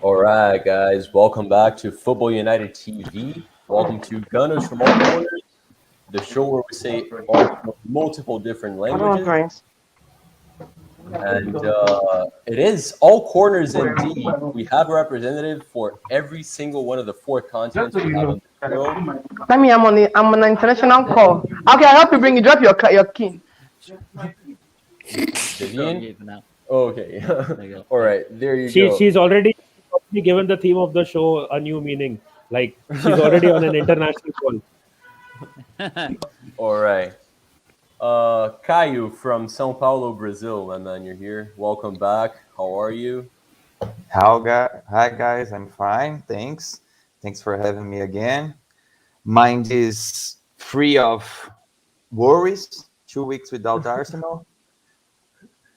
All right, guys, welcome back to Football United TV. Welcome to Gunners from All Corners, the show where we say all multiple different I don't want languages. fries. And it is all corners indeed. We have a representative for every single one of the four continents we have on this world. That means I'm on an international call. Okay, I help you bring you. Drop your key. Vivian? mute for now. Okay. There you go. All right, there you She go. she's already given the theme of the show a new meaning. Like she's already on an international call. All right. Caio from São Paulo, Brazil, my man, you're here. Welcome back. How are you? Hi guys, I'm fine. Thanks. Thanks for having me again. Mind is free of worries. 2 weeks without Arsenal,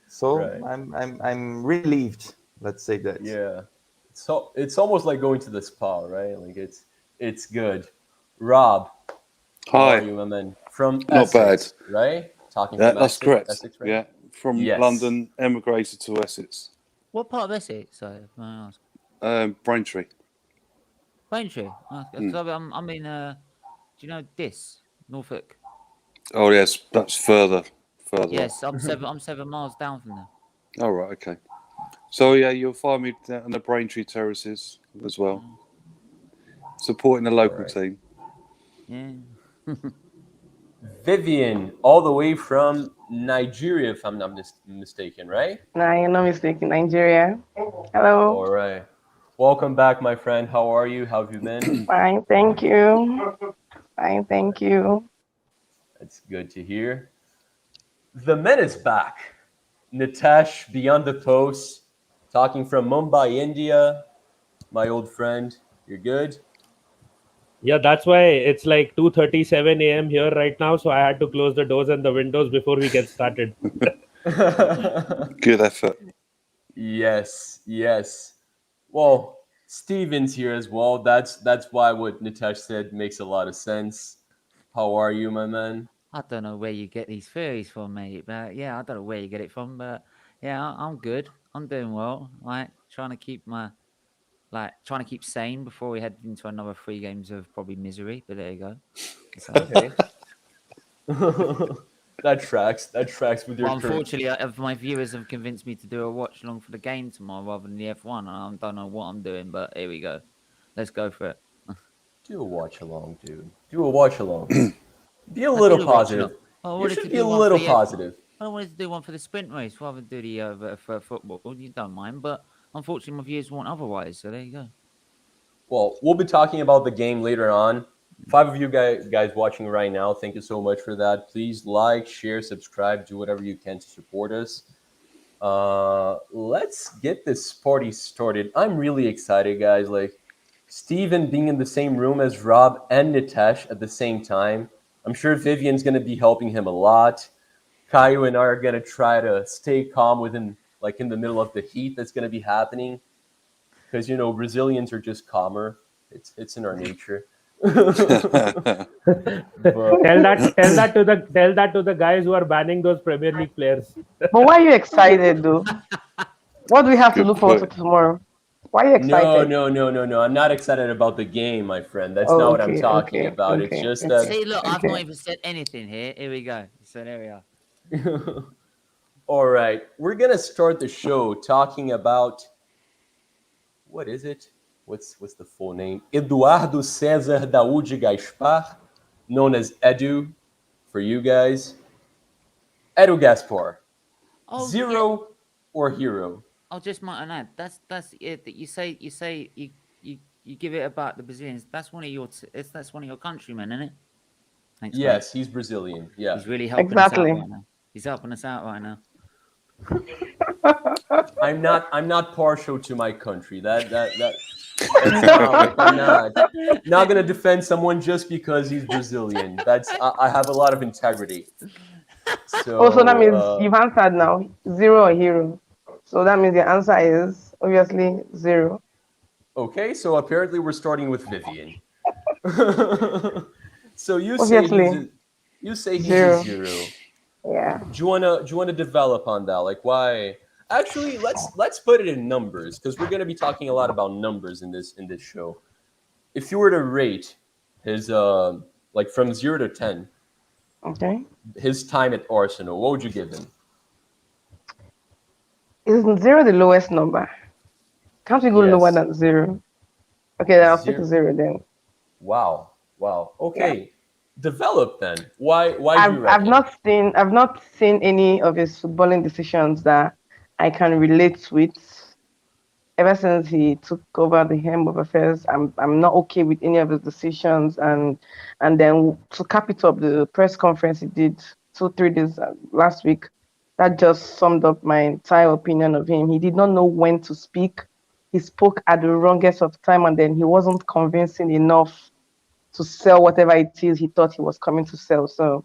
so Right. I'm relieved. Let's say that. Yeah. So it's almost like going to the spa, right? Like it's good. Rob, how are Hi, you, my man? From not Essex, right? Talking yeah, from that's correct. Essex, right? Yeah, from Yes. London, emigrated to Essex, What part of Essex? Sorry, if I ask. Braintree. Braintree. I'm in. Do you know Dis, Norfolk? Oh yes, that's further. Yes, I'm 7 miles down from there. Oh right, okay. So yeah, you'll find me down on the Braintree terraces as well, supporting the local Alright. team. Yeah. Vivian, all the way from Nigeria, if I'm not mistaken, right? Nah, you're not mistaken. Nigeria. Hello. All right. Welcome back, my friend. How are you? How have you been? Fine, thank you. Fine, thank you. It's good to hear. The men is back. Nitesh, Beyond the Post, talking from Mumbai, India. My old friend, you're good? Yeah, that's why it's like 2:37 a.m. here right now. So I had to close the doors and the windows before we get started. Good effort. Yes, yes. Well, Steven's here as well. That's why what Nitesh said makes a lot of sense. How are you, my man? I don't know where you get these theories from, mate. But yeah, I don't know where you get it from. But yeah, I'm good. I'm doing well. Like trying to keep trying to keep sane before we head into another 3 games of probably misery. But there you go. So, Okay. That tracks. That tracks with your well, current. unfortunately, my viewers have convinced me to do a watch along for the game tomorrow rather than the F1. I don't know what I'm doing, but here we go. Let's go for it. Do a watch along, dude. Do a watch along. Be a I little did a watch positive. along. I You wanted should to be do a one for little the positive. I wanted to do one for the sprint race rather than do the for football. Well, you don't mind, but unfortunately, my viewers want otherwise. So there you go. Well, we'll be talking about the game later on. 5 of you guys watching right now, thank you so much for that. Please like, share, subscribe, do whatever you can to support us. Let's get this party started. I'm really excited, guys. Like Steven being in the same room as Rob and Nitesh at the same time. I'm sure Vivian's going to be helping him a lot. Caio and I are going to try to stay calm within, like, in the middle of the heat that's going to be happening. Because, Brazilians are just calmer. It's in our nature. But Tell that to the guys who are banning those Premier League players. But why are you excited, though? What do we have to Good look forward to point. tomorrow? Why are you no, excited? no, no, no, no. I'm not excited about the game, my friend. That's Oh, not what I'm okay, talking okay, about. It's okay, just okay, that. See, look, I've okay. not even said anything here. Here we go. So there we are. All right, we're gonna start the show talking about what is it? What's the full name? Eduardo Cesar Daúde Gaspar, known as Edu for you guys. Edu Gaspar, Oh yeah. zero or hero? I'll just might add. That's it. That you give it about the Brazilians. That's one of your. That's one of your countrymen, isn't it? Thanks, mate. Yes, he's Brazilian. Yeah, He's really helping us out Exactly. right now. He's helping us out right now. I'm not partial to my country. That's not like I'm not gonna defend someone just because he's Brazilian. I have a lot of integrity. Also, that So means you've answered now. Zero or hero. So that means the answer is obviously zero. okay, so apparently we're starting with Vivian. So Obviously, you say he's a zero. zero. Yeah. Do you wanna develop on that? Like why? Actually, let's put it in numbers because we're going to be talking a lot about numbers in this show. If you were to rate his like from 0 to 10, Okay. his time at Arsenal, what would you give him? Is zero the lowest number? Can't we go lower Yes, than zero? Okay, then I'll stick to zero. zero then. Wow, wow. Yeah. Okay, develop then. Why do you reckon? I've not seen any of his footballing decisions that I can relate with. Ever since he took over the helm of affairs, I'm not okay with any of his decisions. And then to cap it up, the press conference he did 2 3 days last week, that just summed up my entire opinion of him. He did not know when to speak. He spoke at the wrongest of time, and then he wasn't convincing enough to sell whatever it is he thought he was coming to sell. So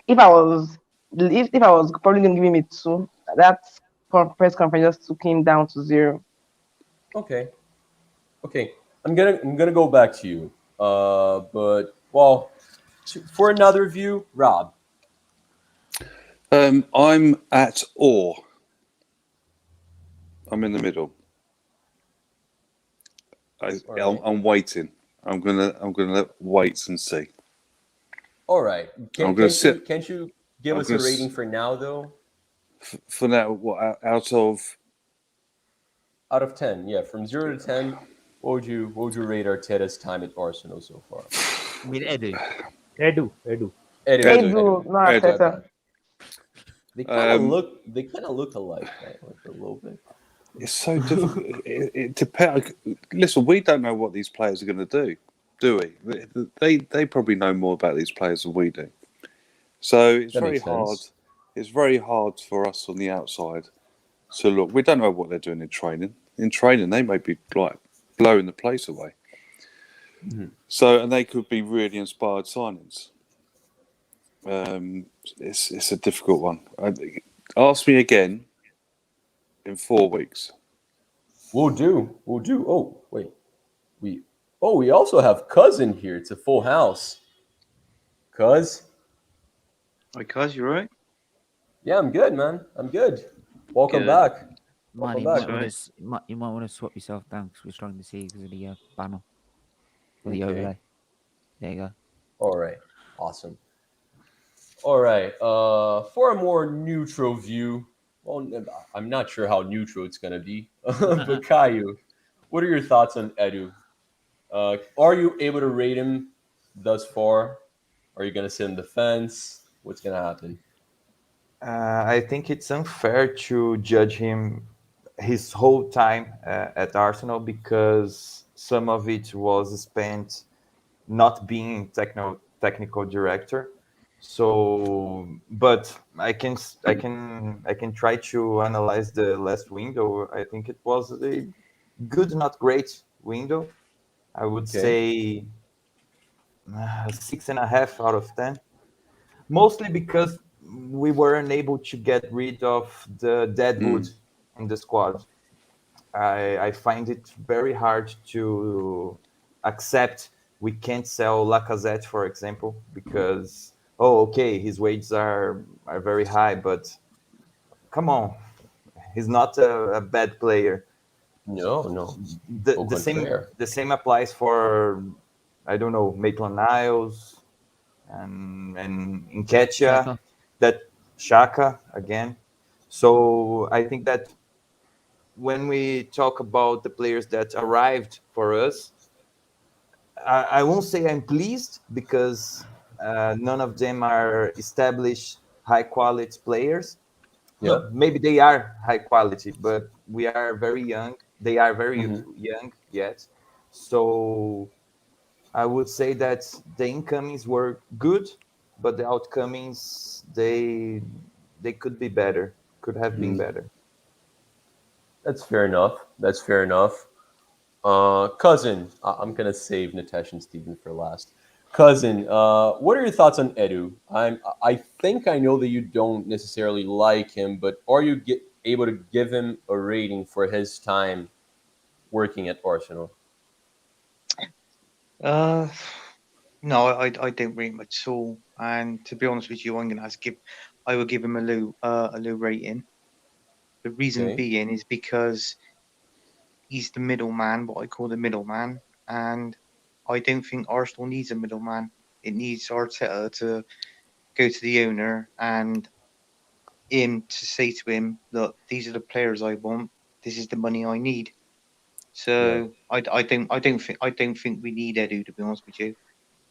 if I was if I was probably gonna give him a 2, that press conference just took him down to 0. Okay, okay. I'm gonna go back to you. But well, for another view, Rob. I'm at awe. I'm in the middle. All right. I'm waiting. I'm gonna wait and see. All right. I'm gonna sit. Can't you give I'm us a gonna rating for now though? for now. What out of? Out of 10, yeah, from 0 to 10, what would you rate Arteta's time at Arsenal so far? With Edu. Edu. Edu, Edu. Edu, no Edu. Arteta. They kind of look alike, right? Like a little bit. It's so difficult. It depends. Listen, we don't know what these players are going to do we? They probably know more about these players than we do. So it's That very makes hard. sense. It's very hard for us on the outside to look. We don't know what they're doing in training. In training, they may be like blowing the place away. Mhm. So, and they could be really inspired signings. It's a difficult one. Ask me again in 4 weeks. We'll do. We'll do. Oh, wait. We we also have Cousin here. It's a full house. Cuz? Hi, Cuz, you right? Yeah, I'm good, man. I'm good. Welcome Good. back. Man, Welcome you might back. want right. to you might want to swap yourself down because we're struggling to see because of the banner or the Okay. overlay. There you go. All right. Awesome. All right. For a more neutral view, well, I'm not sure how neutral it's gonna be, but Caillou, what are your thoughts on Edu? Are you able to rate him thus far? Are you gonna sit on the fence? What's gonna happen? I think it's unfair to judge him his whole time at Arsenal because some of it was spent not being technical director. So, but I can try to analyze the last window. I think it was a good, not great window. I would Okay. say 6.5 out of 10. Mostly because we were unable to get rid of the deadwood in the squad. I find it very hard to accept we can't sell Lacazette, for example, because okay, his wages are very high, but come on, he's not a bad player. No, no. The Au the same contraire. the same applies for I don't know Maitland Niles and Nketiah, Shaka. that Shaka again. So I think that when we talk about the players that arrived for us, I won't say I'm pleased because none of them are established high quality players. Yeah. No, maybe they are high quality, but we are very young. They are very Hmm. young yet. So I would say that the incomings were good, but the outcomings they could be better, could have been better. That's fair enough. That's fair enough. Cousin, I'm gonna save Natesh and Steven for last. Cousin, what are your thoughts on Edu? I think I know that you don't necessarily like him, but are you able to give him a rating for his time working at Arsenal? Uh, no, I don't rate him at all. And to be honest with you, I'm gonna have to give. I will give him a low rating The reason Okay. being is because he's the middleman, what I call the middleman, and I don't think Arsenal needs a middleman. It needs Arteta to go to the owner and him to say to him, "Look, these are the players I want. This is the money I need." Yeah. So I don't think we need Edu, to be honest with you.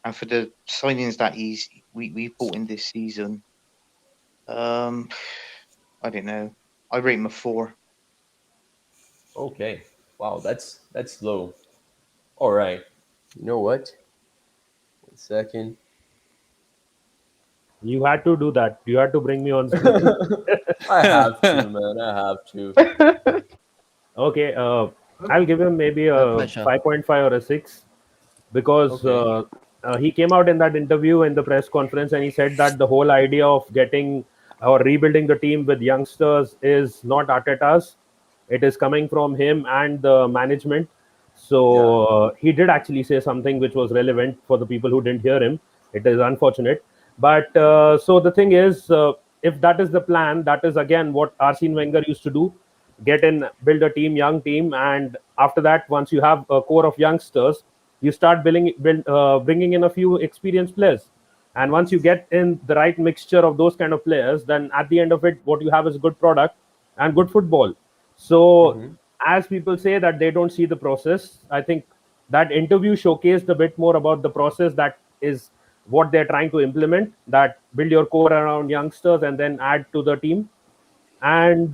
And for the signings that we've bought in this season, um, I don't know. I rate him a 4. Okay. Wow, that's low. All right. You know what? 1 second. You had to do that. You had to bring me on screen. I have to, man. I have to. Okay, I'll give him maybe My a pleasure. 5.5 or a 6 because Okay. he came out in that interview in the press conference and he said that the whole idea of getting or rebuilding the team with youngsters is not Arteta'S. It is coming from him and the management. Yeah. So he did actually say something which was relevant for the people who didn't hear him. It is unfortunate. But so the thing is, if that is the plan, that is again what Arsene Wenger used to do: get in, build a team, young team, and after that, once you have a core of youngsters, you start bringing in a few experienced players. And once you get in the right mixture of those kind of players, then at the end of it, what you have is a good product and good football. So, Mm-hmm. as people say that they don't see the process, I think that interview showcased a bit more about the process that is what they're trying to implement, that build your core around youngsters and then add to the team. And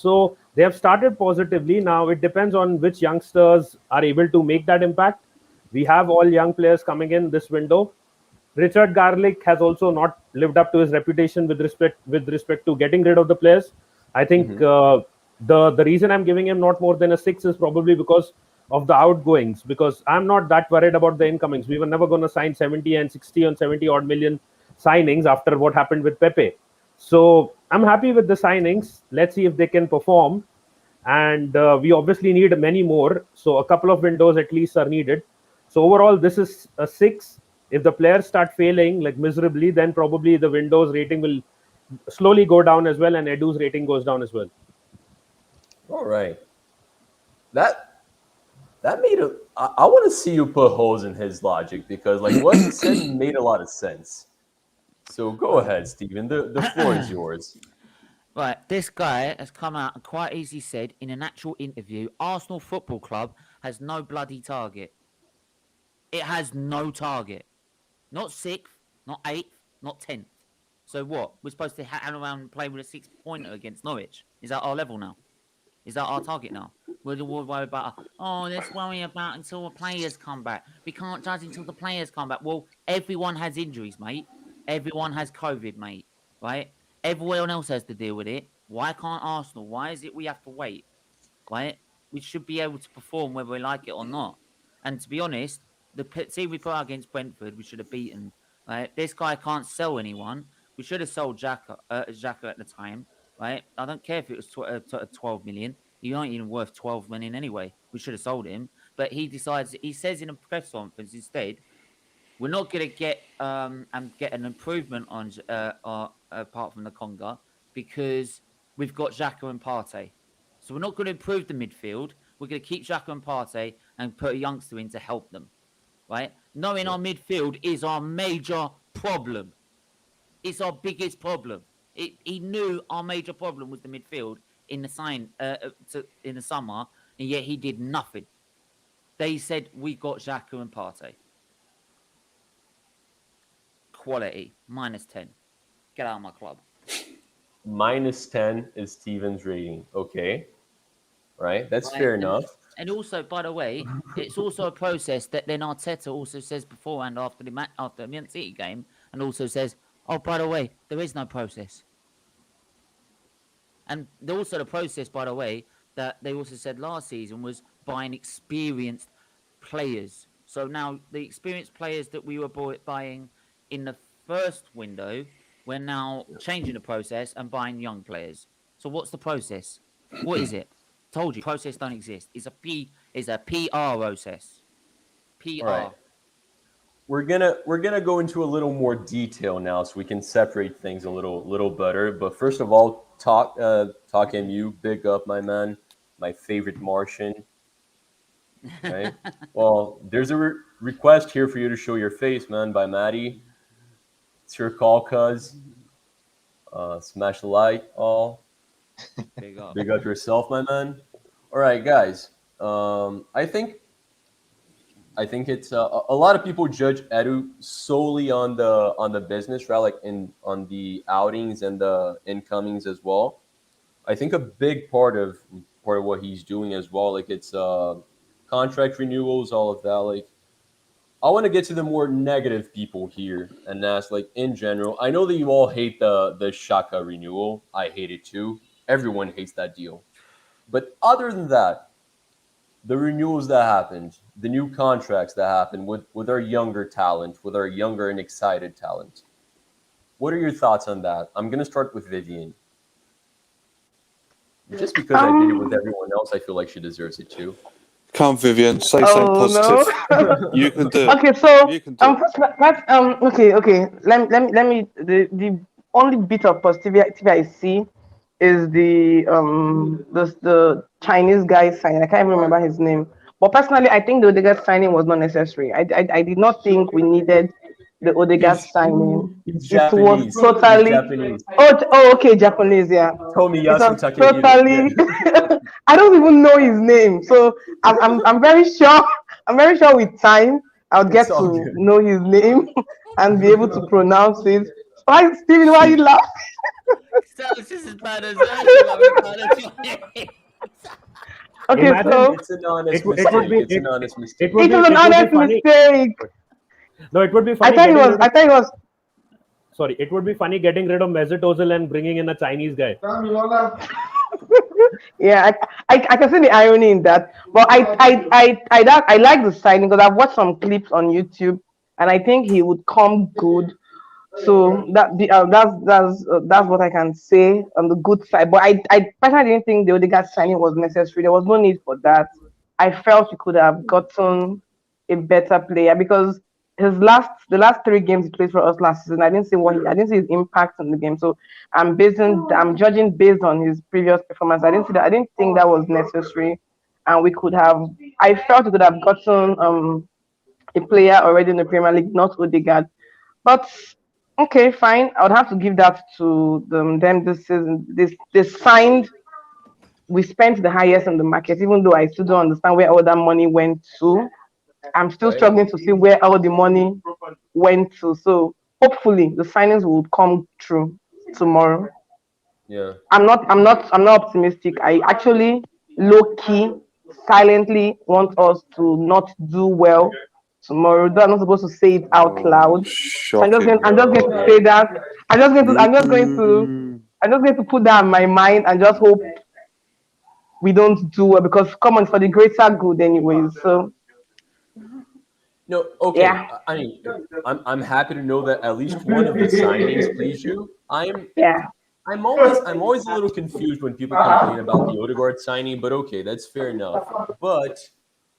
so they have started positively. Now it depends on which youngsters are able to make that impact. We have all young players coming in this window. Richard Garlick has also not lived up to his reputation with respect to getting rid of the players. I think Mm-hmm. the reason I'm giving him not more than a 6 is probably because of the outgoings. Because I'm not that worried about the incomings. We were never going to sign 70 and 60 and 70 odd million signings after what happened with Pepe. So I'm happy with the signings. Let's see if they can perform. And we obviously need many more. So a couple of windows at least are needed. So overall, this is a 6. If the players start failing like miserably, then probably the Windows rating will slowly go down as well, and Edu's rating goes down as well. All right. That that made a. I want to see you put holes in his logic because, like, what he said made a lot of sense. So go ahead, Steven. The floor is yours. Right, this guy has come out and quite easily said in an actual interview, Arsenal Football Club has no bloody target. It has no target. Not 6th, not 8th, not 10th. So what? We're supposed to hang around and play with a 6-pointer against Norwich? Is that our level now? Is that our target now? We're worried about, let's worry about until the players come back. We can't judge until the players come back. Well, everyone has injuries, mate. Everyone has COVID, mate. Right? Everyone else has to deal with it. Why can't Arsenal? Why is it we have to wait? Right? We should be able to perform whether we like it or not. And to be honest, the team we put out against Brentford, we should have beaten. Right? This guy can't sell anyone. We should have sold Xhaka at the time. Right? I don't care if it was 12 million. He ain't even worth 12 million anyway. We should have sold him. But he decides, he says in a press conference instead, we're not going to get an improvement on apart from the Conga because we've got Xhaka and Partey. So we're not going to improve the midfield. We're going to keep Xhaka and Partey and put a youngster in to help them, right? Knowing Yeah. our midfield is our major problem. It's our biggest problem. He knew our major problem was the midfield in in the summer, and yet he did nothing. They said we got Xhaka and Partey. Quality -10. Get out of my club. -10 is Steven's rating. Okay. Right. That's Right. fair enough. And also, by the way, it's also a process that then Arteta also says beforehand after the Man City game, and also says, "Oh, by the way, there is no process." And also the process, by the way, that they also said last season was buying experienced players. So now the experienced players that we were buying in the first window, we're now changing the process and buying young players. So what's the process? What is it? Told you, process don't exist. It's a PR process. All right. PR. We're gonna go into a little more detail now so we can separate things a little better. But first of all, Talk MU, big up, my man, my favorite Martian. Right. Well, there's a request here for you to show your face, man, by Maddie. It's your call, cuz. Smash the like, all. Big up. Big up yourself, my man. All right, guys. I think it's a lot of people judge Edu solely on the business, right? Like on the outings and the incomings as well. I think a big part of what he's doing as well, like it's contract renewals, all of that. Like I want to get to the more negative people here and ask, like in general. I know that you all hate the Shaka renewal. I hate it too. Everyone hates that deal. But other than that, the renewals that happened, the new contracts that happened with our younger talent, with our younger and excited talent. What are your thoughts on that? I'm gonna start with Vivian. Just because I did it with everyone else, I feel like she deserves it too. Come, Vivian, say something positive. No. You can do it. Okay, so You can do it. okay. Let me the only bit of positivity I see is the Chinese guy signing. I can't even remember his name. But personally, I think the Odegaard signing was not necessary. I did not think we needed the Odegaard signing. He's It was Japanese. totally He's Japanese. okay, Japanese, yeah. It Tomiyasu was Takehiro. totally Yeah. I don't even know his name. So I'm very sure with time I'll get It's all to good. know his name and be able to pronounce it. Why, Steven, why you laugh? Sounds just as bad as that. Okay, Imagine so It's an honest it would mistake. be It's an honest mistake. it would it be was an it would be honest funny. mistake. No, it would be I funny thought it getting was rid I of, thought it was sorry, it would be funny getting rid of Mesut Ozil and bringing in a Chinese guy. yeah, I can see the irony in that. But I like the signing because I've watched some clips on YouTube and I think he would come good. So that's what I can say on the good side. But I personally didn't think the Odegaard signing was necessary. There was no need for that. I felt we could have gotten a better player because the last three games he played for us last season, I didn't see his impact on the game. So I'm judging based on his previous performance. I didn't think that was necessary, and we could have. I felt we could have gotten a player already in the Premier League, not Odegaard. But okay, fine. I would have to give that to them this season. They signed. We spent the highest in the market, even though I still don't understand where all that money went to. I'm still Right? struggling to see where all the money went to. So hopefully the signings will come true tomorrow. Yeah. I'm not optimistic. I actually low key silently want us to not do well tomorrow. Though I'm not supposed to say it out loud. So Shocking. I'm just going to say that. Mm. I'm just going to put that in my mind and just hope we don't do well because come on for the greater good anyways. So No, okay. yeah. I mean, I'm happy to know that at least one of the signings pleased you. Yeah. I'm always a little confused when people complain about the Odegaard signing, but okay, that's fair enough. But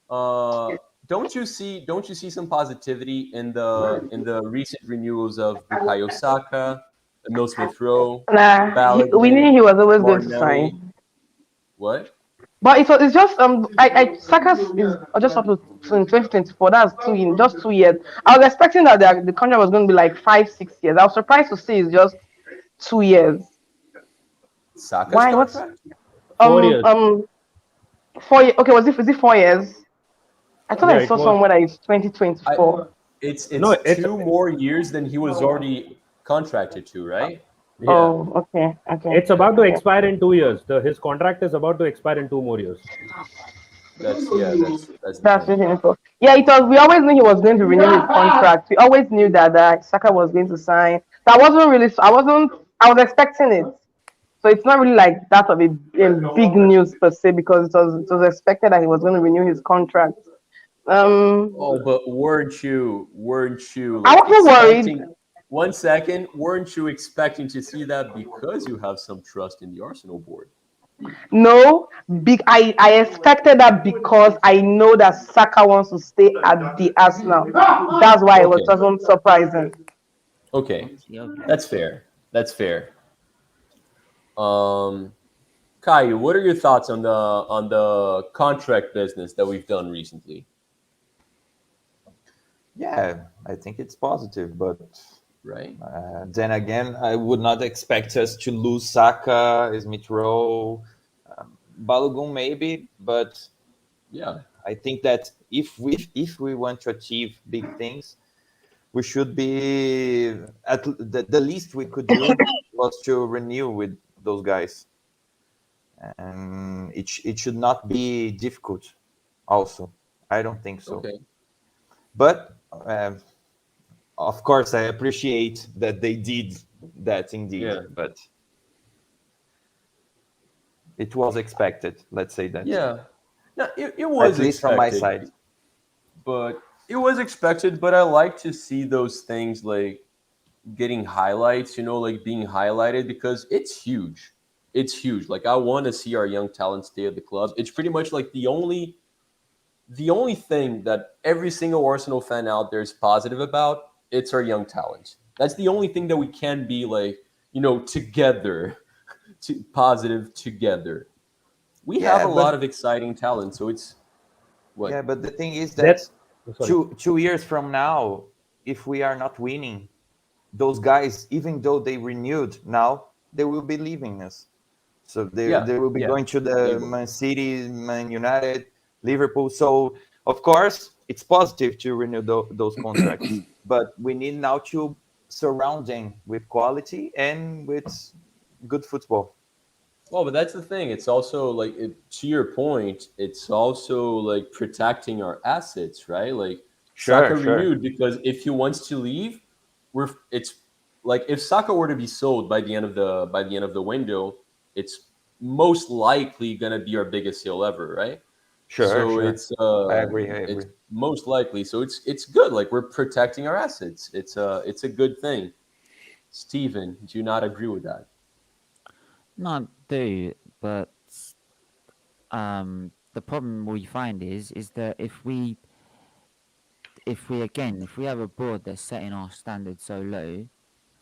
don't you see some positivity in the recent renewals of Bukayo Saka, Emil Smith Rowe, Nah, we knew Balogun, he was always going to Martinelli? sign. What? But it's just I Saka's is just up to 2024. That's just 2 years. I was expecting that the contract was going to be like 5 6 years. I was surprised to see it's just 2 years. Saka's Why? What's contract? 4 years. 4 years? Okay, is it 4 years? I thought Yeah, I it saw was. somewhere that it's I 2024. it's No, it's 2 more years than he was already contracted to, right? Yeah. Oh, okay, okay, it's about to okay. expire in 2 years. His contract is about to expire in 2 more years. That's the That's thing. really info. Yeah, it was. We always knew he was going to renew his contract. We always knew that Saka was going to sign. So I wasn't really. I wasn't. I was expecting it. So it's not really like that of a big news per se because it was expected that he was going to renew his contract. Oh, but weren't you I like wasn't worried. expecting 1 second? Weren't you expecting to see that because you have some trust in the Arsenal board? No, big. I expected that because I know that Saka wants to stay at the Arsenal. That's why it was Okay. just surprising. Okay. It's the obvious. That's fair. That's fair. Kai, what are your thoughts on the contract business that we've done recently? Yeah, I think it's positive, but Right? then again, I would not expect us to lose Saka, Smith Rowe, Balogun maybe, but Yeah. I think that if we want to achieve big things, we should be at the least we could do was to renew with those guys, and it should not be difficult. Also, I don't think so. Okay. But of course, I appreciate that they did that indeed, Yeah. but it was expected. Let's say that, Yeah. No, it was at least from my expected, side. but it was expected. But I like to see those things like getting highlights, like being highlighted because it's huge. It's huge. Like I want to see our young talent stay at the club. It's pretty much like the only thing that every single Arsenal fan out there is positive about, it's our young talent. That's the only thing that we can be like, together, positive together. We have Yeah, a lot but of exciting talent, so it's yeah, what? but the thing is that That sorry. two years from now, if we are not winning, those guys, even though they renewed now, they will be leaving us. So Yeah, they will be yeah, going to they the will. Man City, Man United, Liverpool. So of course it's positive to renew those contracts, but we need now to surround them with quality and with good football. Well, but that's the thing. It's also like to your point. It's also like protecting our assets, right? Like Sure, Saka sure. renewed because if he wants to leave, it's like if Saka were to be sold by the end of the window, it's most likely gonna be our biggest sale ever, right? Sure, So sure. it's I agree. I it's agree. most likely. So it's good. Like we're protecting our assets. It's a good thing. Steven, do you not agree with that? No, I do, but the problem we find is that if we have a board that's setting our standards so low,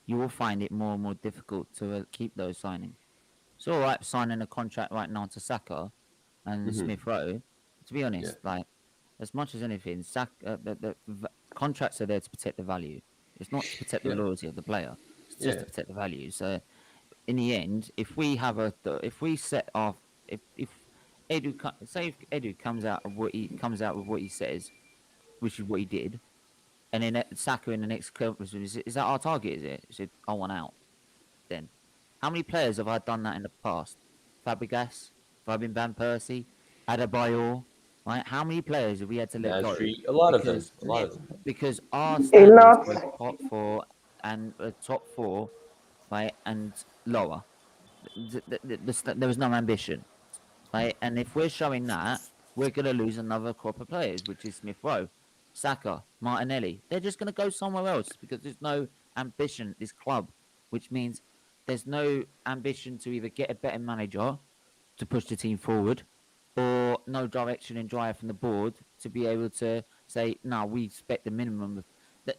you will find it more and more difficult to keep those signings. It's all right signing a contract right now to Saka and Hmm. Smith Rowe. To be Yeah, honest, like as much as anything, contracts are there to protect the value. It's not to protect the yeah, loyalty of the player. It's just yeah. to protect the value. So in the end, if we set off, if say if Edu comes out with what he says, which is what he did, and then Saka in the next conference, is that our target? Is it? He said, I want out. Then, how many players have I done that in the past? Fabregas, Fabian Van Persie, Adebayor. Right? How many players have we had to let That's go true. A lot of them. because A lot of them. because our A standards lot. were top four, right, and lower. There was no ambition, right? And if we're showing that, we're going to lose another crop of players, which is Smith Rowe, Saka, Martinelli. They're just going to go somewhere else because there's no ambition at this club, which means there's no ambition to either get a better manager to push the team forward or no direction and drive from the board to be able to say, no, we expect the minimum of that.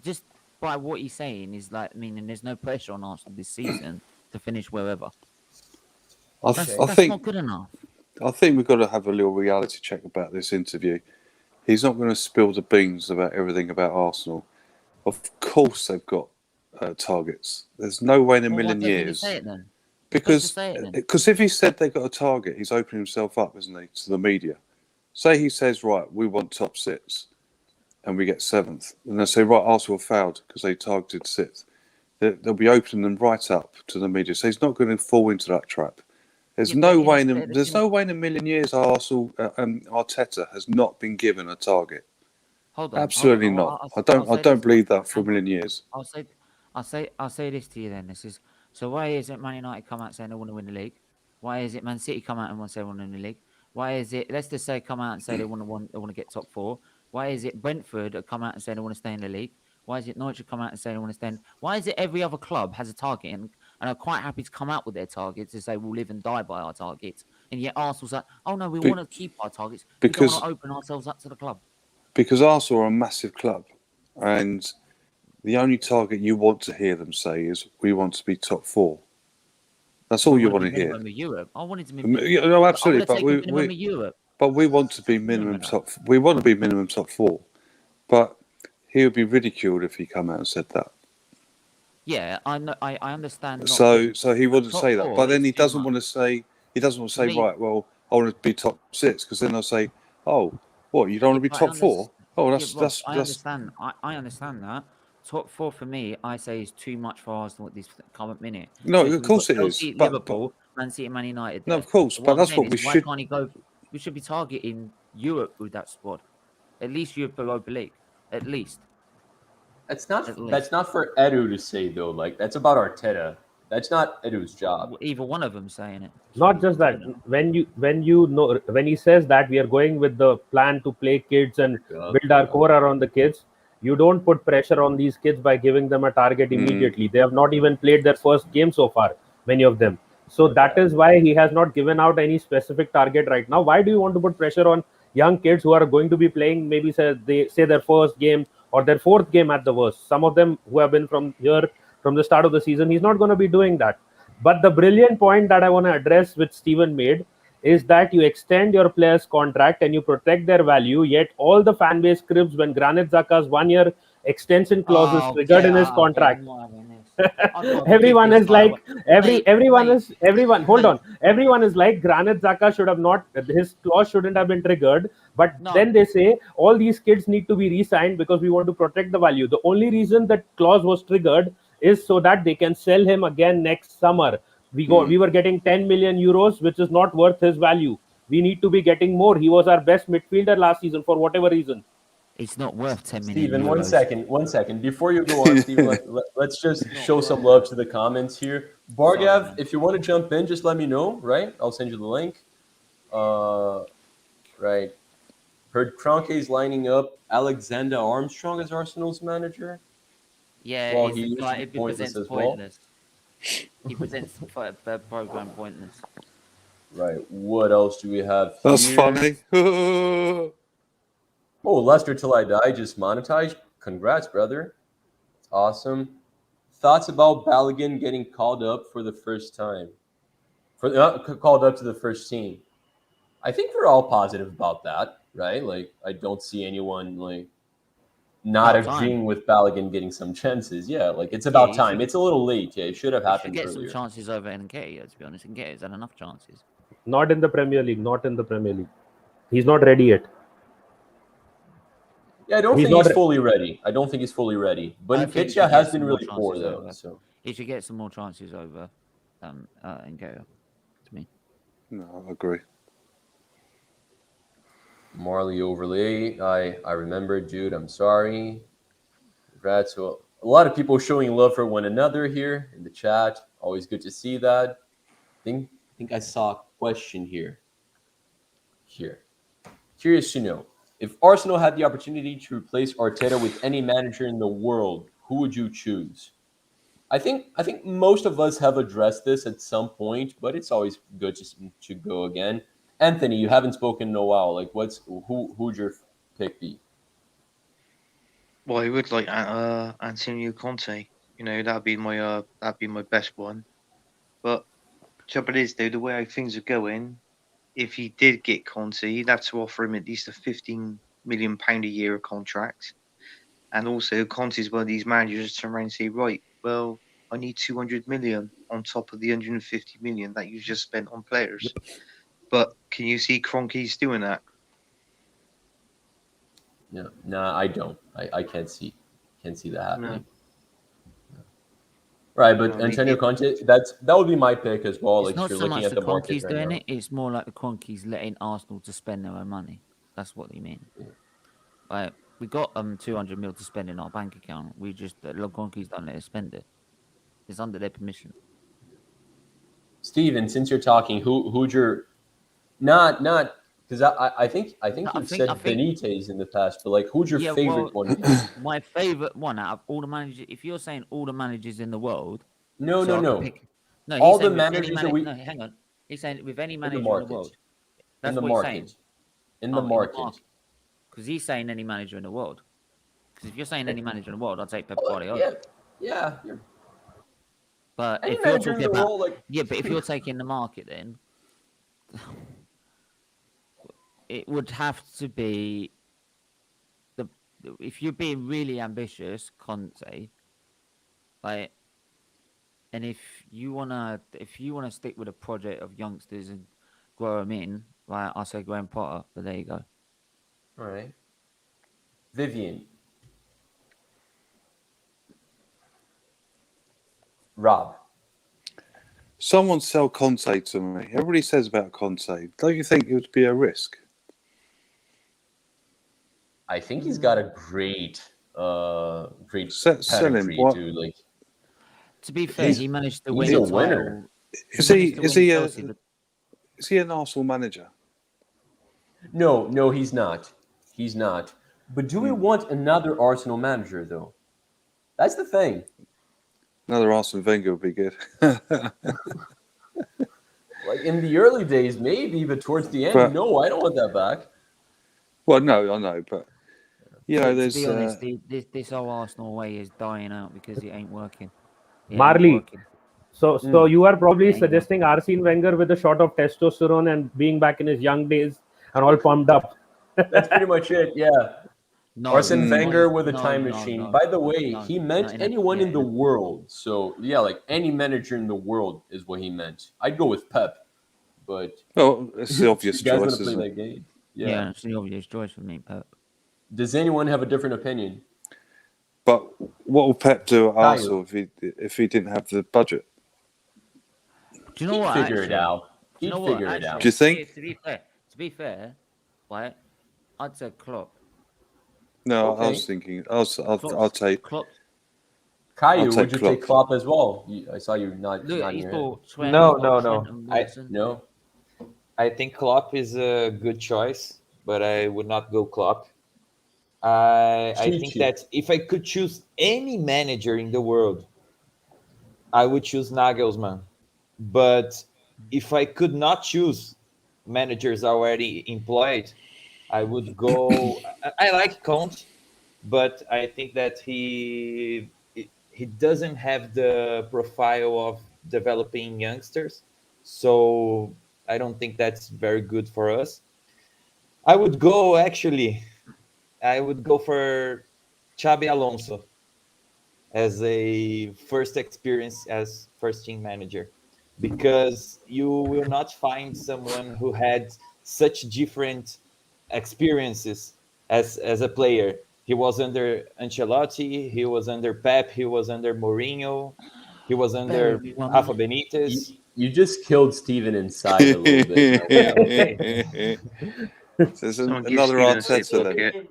Just by what he's saying is like, meaning there's no pressure on Arsenal this season to finish wherever. I, th- That's I that's think not good enough. I think we've got to have a little reality check about this interview. He's not going to spill the beans about everything about Arsenal. Of course, they've got targets. There's no way in a Well, why million doesn't he say years it then? Why don't you just because say it then? if he said they've got a target, he's opening himself up, isn't he, to the media? Say he says, right, we want top six, and we get seventh, and they say, right, Arsenal failed because they targeted sixth. They'll be opening them right up to the media. So he's not going to fall into that trap. There's Yeah, but no in way a, in a, but there's in a no way in a million years Arsenal Arteta has not been given a target. hold on, hold on. Absolutely not. I'll I say don't this. believe that for a Hang on. million years. I'll say this to you then. This is so. Why isn't Man United come out saying they want to win the league? Why is it Man City come out and want to say they want to win the league? Why is it Leicester say come out and say they want to get top four? Why is it Brentford come out and say they want to stay in the league? Why is it Norwich come out and say they want to stay in? Why is it every other club has a target and are quite happy to come out with their targets to say we'll live and die by our targets? And yet Arsenal's like, oh no, we Be- want to keep our targets. We don't want because to open ourselves up to the club. because Arsenal are a massive club, and the only target you want to hear them say is we want to be top four. That's all I you wanted want to hear. minimum of Europe. I wanted to be. Yeah, no, I would absolutely. have But taken minimum of Europe. we want to be minimum top. We want to be minimum top 4. But he would be ridiculed if he come out and said that. Yeah, I know. I understand. Not So he wouldn't top say that. 4 But then is he too doesn't much. want to say. He doesn't want to For say, me- right, well, I want to be top 6, because then they'll say, oh, what, you don't want to be But I top 4? Oh, Yeah, Rob, I that's understand. I understand that. Top 4 for me, I say, is too much for Arsenal at this current minute. no, Because of we've got course it is. Chelsea, But Liverpool, Man City, and Man United no, there. of course. So But what I'm that's saying what is, we why should. can't he go? We should be targeting Europe with that squad. At least Europa League. At least. That's At that's least. not for Edu to say though. Like that's about Arteta. That's not Edu's job. Either one of them saying it. Not just that. When he says that we are going with the plan to play kids and build our core around the kids, you don't put pressure on these kids by giving them a target immediately. They have not even played their first game so far, many of them. So that is why he has not given out any specific target right now. Why do you want to put pressure on young kids who are going to be playing maybe say their first game or their fourth game at the worst? Some of them who have been from here from the start of the season, he's not going to be doing that. But the brilliant point that I want to address, which Steven made, is that you extend your players' contract and you protect their value, yet all the fan base cribs when Granit Xhaka's 1-year extension clause is triggered in his contract. Everyone is like, everyone is like, Granit Xhaka should have not, his clause shouldn't have been triggered. But then they say all these kids need to be re-signed because we want to protect the value. The only reason that clause was triggered is so that they can sell him again next summer. We were getting 10 million euros, which is not worth his value. We need to be getting more. He was our best midfielder last season for whatever reason. It's not worth 10 million Steven, euros. one second. Before you go on, Steven, let's just show some love to the comments here. Bargav, Sorry, if you want to jump in, just let me know, right? I'll send you the link. Right. Heard Kroenke's lining up Alexander Armstrong as Arsenal's manager. Yeah, Well, it's he used to like be it pointless presents as well. pointless. He presents the program pointless. Right. What else do we have here? That's funny. Oh, Leicester Till I Die just monetized. Congrats, brother. It's awesome. Thoughts about Balogun getting called up for the first time? Called up to the first team. I think we're all positive about that, right? Like, I don't see anyone like not agreeing with Balogun getting some chances. Yeah, like it's about time. It's a little late. Yeah, it should have happened get earlier. some chances over Nketiah, to be honest. Nketiah's had enough chances. Not in the Premier League. Not in the Premier League. He's not ready yet. Yeah, I don't think he's fully ready. I don't think he's fully ready. But Nketiah has been really poor, though. So he should get some more chances over Nketiah, to me. No, I agree. Marley Overlay, I remember, dude. I'm sorry. Congrats. So a lot of people showing love for one another here in the chat. Always good to see that. I think I saw a question here. Curious to know, if Arsenal had the opportunity to replace Arteta with any manager in the world, who would you choose? I think most of us have addressed this at some point, but it's always good to go again. Anthony, you haven't spoken in a while. Like, who'd your pick be? Well, I would like Antonio Conte. You know, that'd be my best one. But trouble is, though, the way things are going, if he did get Conte, he'd have to offer him at least a £15 million a year contract. And also, Conte's one of these managers to turn around and say, right, well, I need 200 million on top of the 150 million that you just spent on players. But can you see Kroenke's doing that? No, I don't. I can't see that happening. No. Right, but Antonio Conte, that would be my pick as well. It's Like, not if you're so looking much at the the market Kroenke's right doing now. it. It's more like the Kroenke's letting Arsenal to spend their own money. That's what they mean. Yeah. Like, we got 200 mil to spend in our bank account. We just Kroenke's don't let us spend it. It's under their permission. Steven, since you're talking, who'd your not because I think you've said Benitez in the past, but like, who's your favorite one? My favorite one out of all the managers. If you're saying all the managers in the world, No. All the managers that we. No, hang on. He's saying with any manager in the world. That's what he's saying. In the market. Because he's saying any manager in the world. Because if you're saying any manager in the world, I'll take Pep Guardiola. Yeah. But Any if you're manager in talking the about world, like yeah, but if you're taking the market, then it would have to be the if you're being really ambitious, Conte, like, and if you wanna stick with a project of youngsters and grow them in, like I say, Graham Potter. But there you go. all right, Vivian, Rob. Someone sell Conte to me. Everybody says about Conte. Don't you think it would be a risk? I think he's got a great Sell him. pedigree, What dude. Like To be fair, he's he managed to he's win a a winner. title. is managed he? to Is win he Chelsea, but is he an Arsenal manager? No, he's not. He's not. But do we want another Arsenal manager though? That's the thing. Another Arsene Wenger would be good. Like in the early days, maybe, but towards the end, But- no, I don't want that back. Well, no, I know, but you know, to there's be honest, this whole Arsenal way is dying out because it ain't working. It ain't Marley. working. So you are probably Yeah, suggesting Arsene Wenger with a shot of testosterone and being back in his young days and all pumped up. That's pretty much it. Yeah. No, Arsene Wenger with a no, time no, machine. no, By the way, no, he no, meant in a- anyone yeah, in the world. So yeah, like any manager in the world is what he meant. I'd go with Pep, but well, it's the obvious you guys want choice, to play isn't that it? game? yeah, Yeah. it's the obvious choice for me, Pep. Does anyone have a different opinion? But what will Pep do at Kyle. Arsenal if he didn't have the budget? Do you know He'd what? figure it Actually, out. do He'd you know what? figure it out. Actually, Do you think? To be fair, right? I'd say Klopp. No, Okay. I was thinking. I'll Klopp's- take. Klopp. Caillou, I'll take would you take Klopp. Klopp as well? I saw you not Look, nodding he's your head. bought Trent. No, he's bought no, Trent no. and I- Wilson. No. I think Klopp is a good choice, but I would not go Klopp. I think Chichi. that if I could choose any manager in the world, I would choose Nagelsmann. But if I could not choose managers already employed, I would go. I like Conte, but I think that he doesn't have the profile of developing youngsters, so I don't think that's very good for us. I would go for Xabi Alonso as a first experience as first team manager, because you will not find someone who had such different experiences as a player. He was under Ancelotti, he was under Pep, he was under Mourinho, he was under everyone. Rafa Benitez. You just killed Steven inside a little bit. Yeah, okay. So there's Someone give another Steven a safe Arteta then.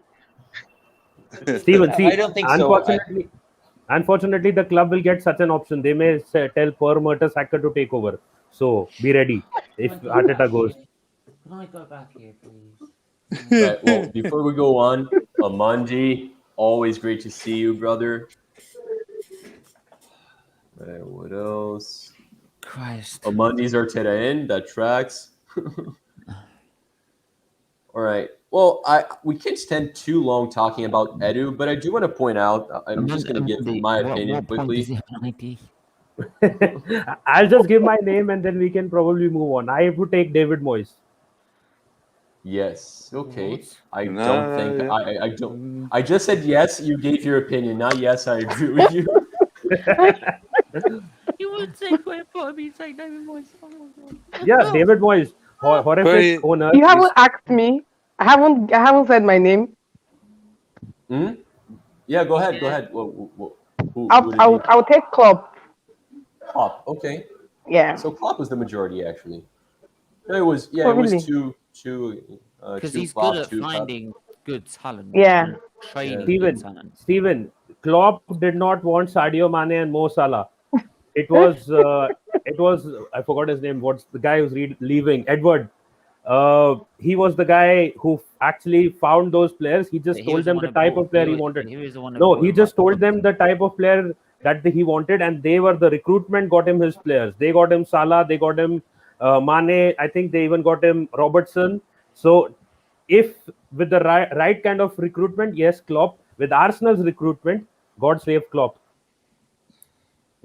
bucket. Steven, see, I don't think so. unfortunately, the club will get such an option. They may tell Per Mertesacker to take over. So be ready if Arteta goes. Can I go back here, please? Right. Well, before we go on, Amandi, always great to see you, brother. Right, what else? Christ. Amandi's Arteta in. That tracks. All right. Well, we can't spend too long talking about Edu, but I do want to point out, I'm just going to give my opinion quickly. I'll just give my name and then we can probably move on. I would take David Moyes. Yes. Okay. What? I No, don't think yeah. I don't. I just said yes. You gave your opinion. Not yes. I agree with you. You would say Graham Potter, you say David Moyes. Oh my God. Yeah, David Moyes, horrific Very- owner. You haven't asked me. I haven't said my name. Hmm? Yeah. Go ahead. Go ahead. Who did I'll take Klopp. Klopp. Okay. Yeah. So Klopp was the majority actually. No, it was. Yeah, Oh, it was really? two. Because two he's Klopp, good at two Pep. finding good talent. Yeah. And training good talent. Steven, Klopp did not want Sadio Mane and Mo Salah. It was I forgot his name. What's the guy who's leaving? Edward. He was the guy who actually found those players. He just He told was the them one the that type brought- of player he he was- wanted. he was the one that No, brought he him just up. told them the type of player that he wanted, and they were the recruitment got him his players. They got him Salah, they got him Mane. I think they even got him Robertson. So, if with the right kind of recruitment, yes, Klopp. With Arsenal's recruitment, God save Klopp.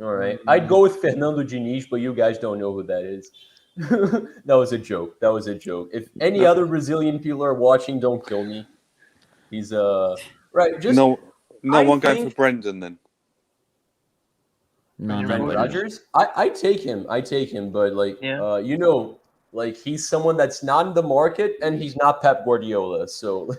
All right. I'd go with Fernando Diniz, but you guys don't know who that is. That was a joke. That was a joke. If any other Brazilian people are watching, don't kill me. He's right. Just No I one going for think Brendan then. No, Brendan no, Brendan Rodgers. Rodgers. I take him. I take him. But like Yeah. like he's someone that's not in the market and he's not Pep Guardiola. So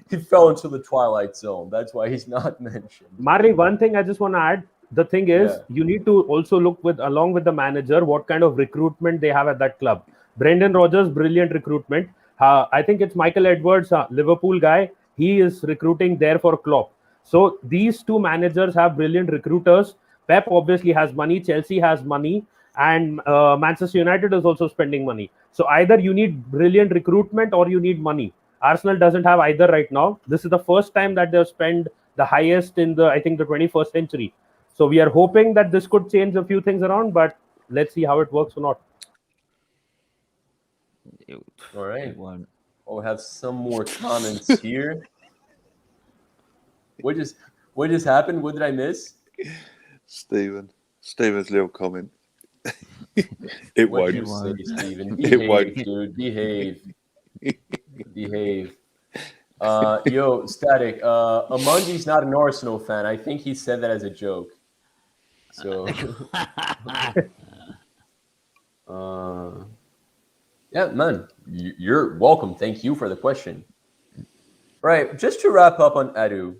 he fell into the twilight zone. That's why he's not mentioned. Marley, one thing I just want to add. The thing is, Yeah. you need to also look with along with the manager what kind of recruitment they have at that club. Brendan Rodgers, brilliant recruitment. I think it's Michael Edwards, Liverpool guy. He is recruiting there for Klopp. So these two managers have brilliant recruiters. Pep obviously has money. Chelsea has money, and Manchester United is also spending money. So either you need brilliant recruitment or you need money. Arsenal doesn't have either right now. This is the first time that they've spent the highest in the 21st century. So we are hoping that this could change a few things around, but let's see how it works or not. All right. It won't. We'll have some more comments here. What just happened? What did I miss? Stephen's little comment. It What won't. you say, Stephen? It Behave, won't. dude. Behave. Behave. Yo, Static. Amundi's not an Arsenal fan. I think he said that as a joke. So, yeah, man, you're welcome. Thank you for the question. Right, just to wrap up on Edu,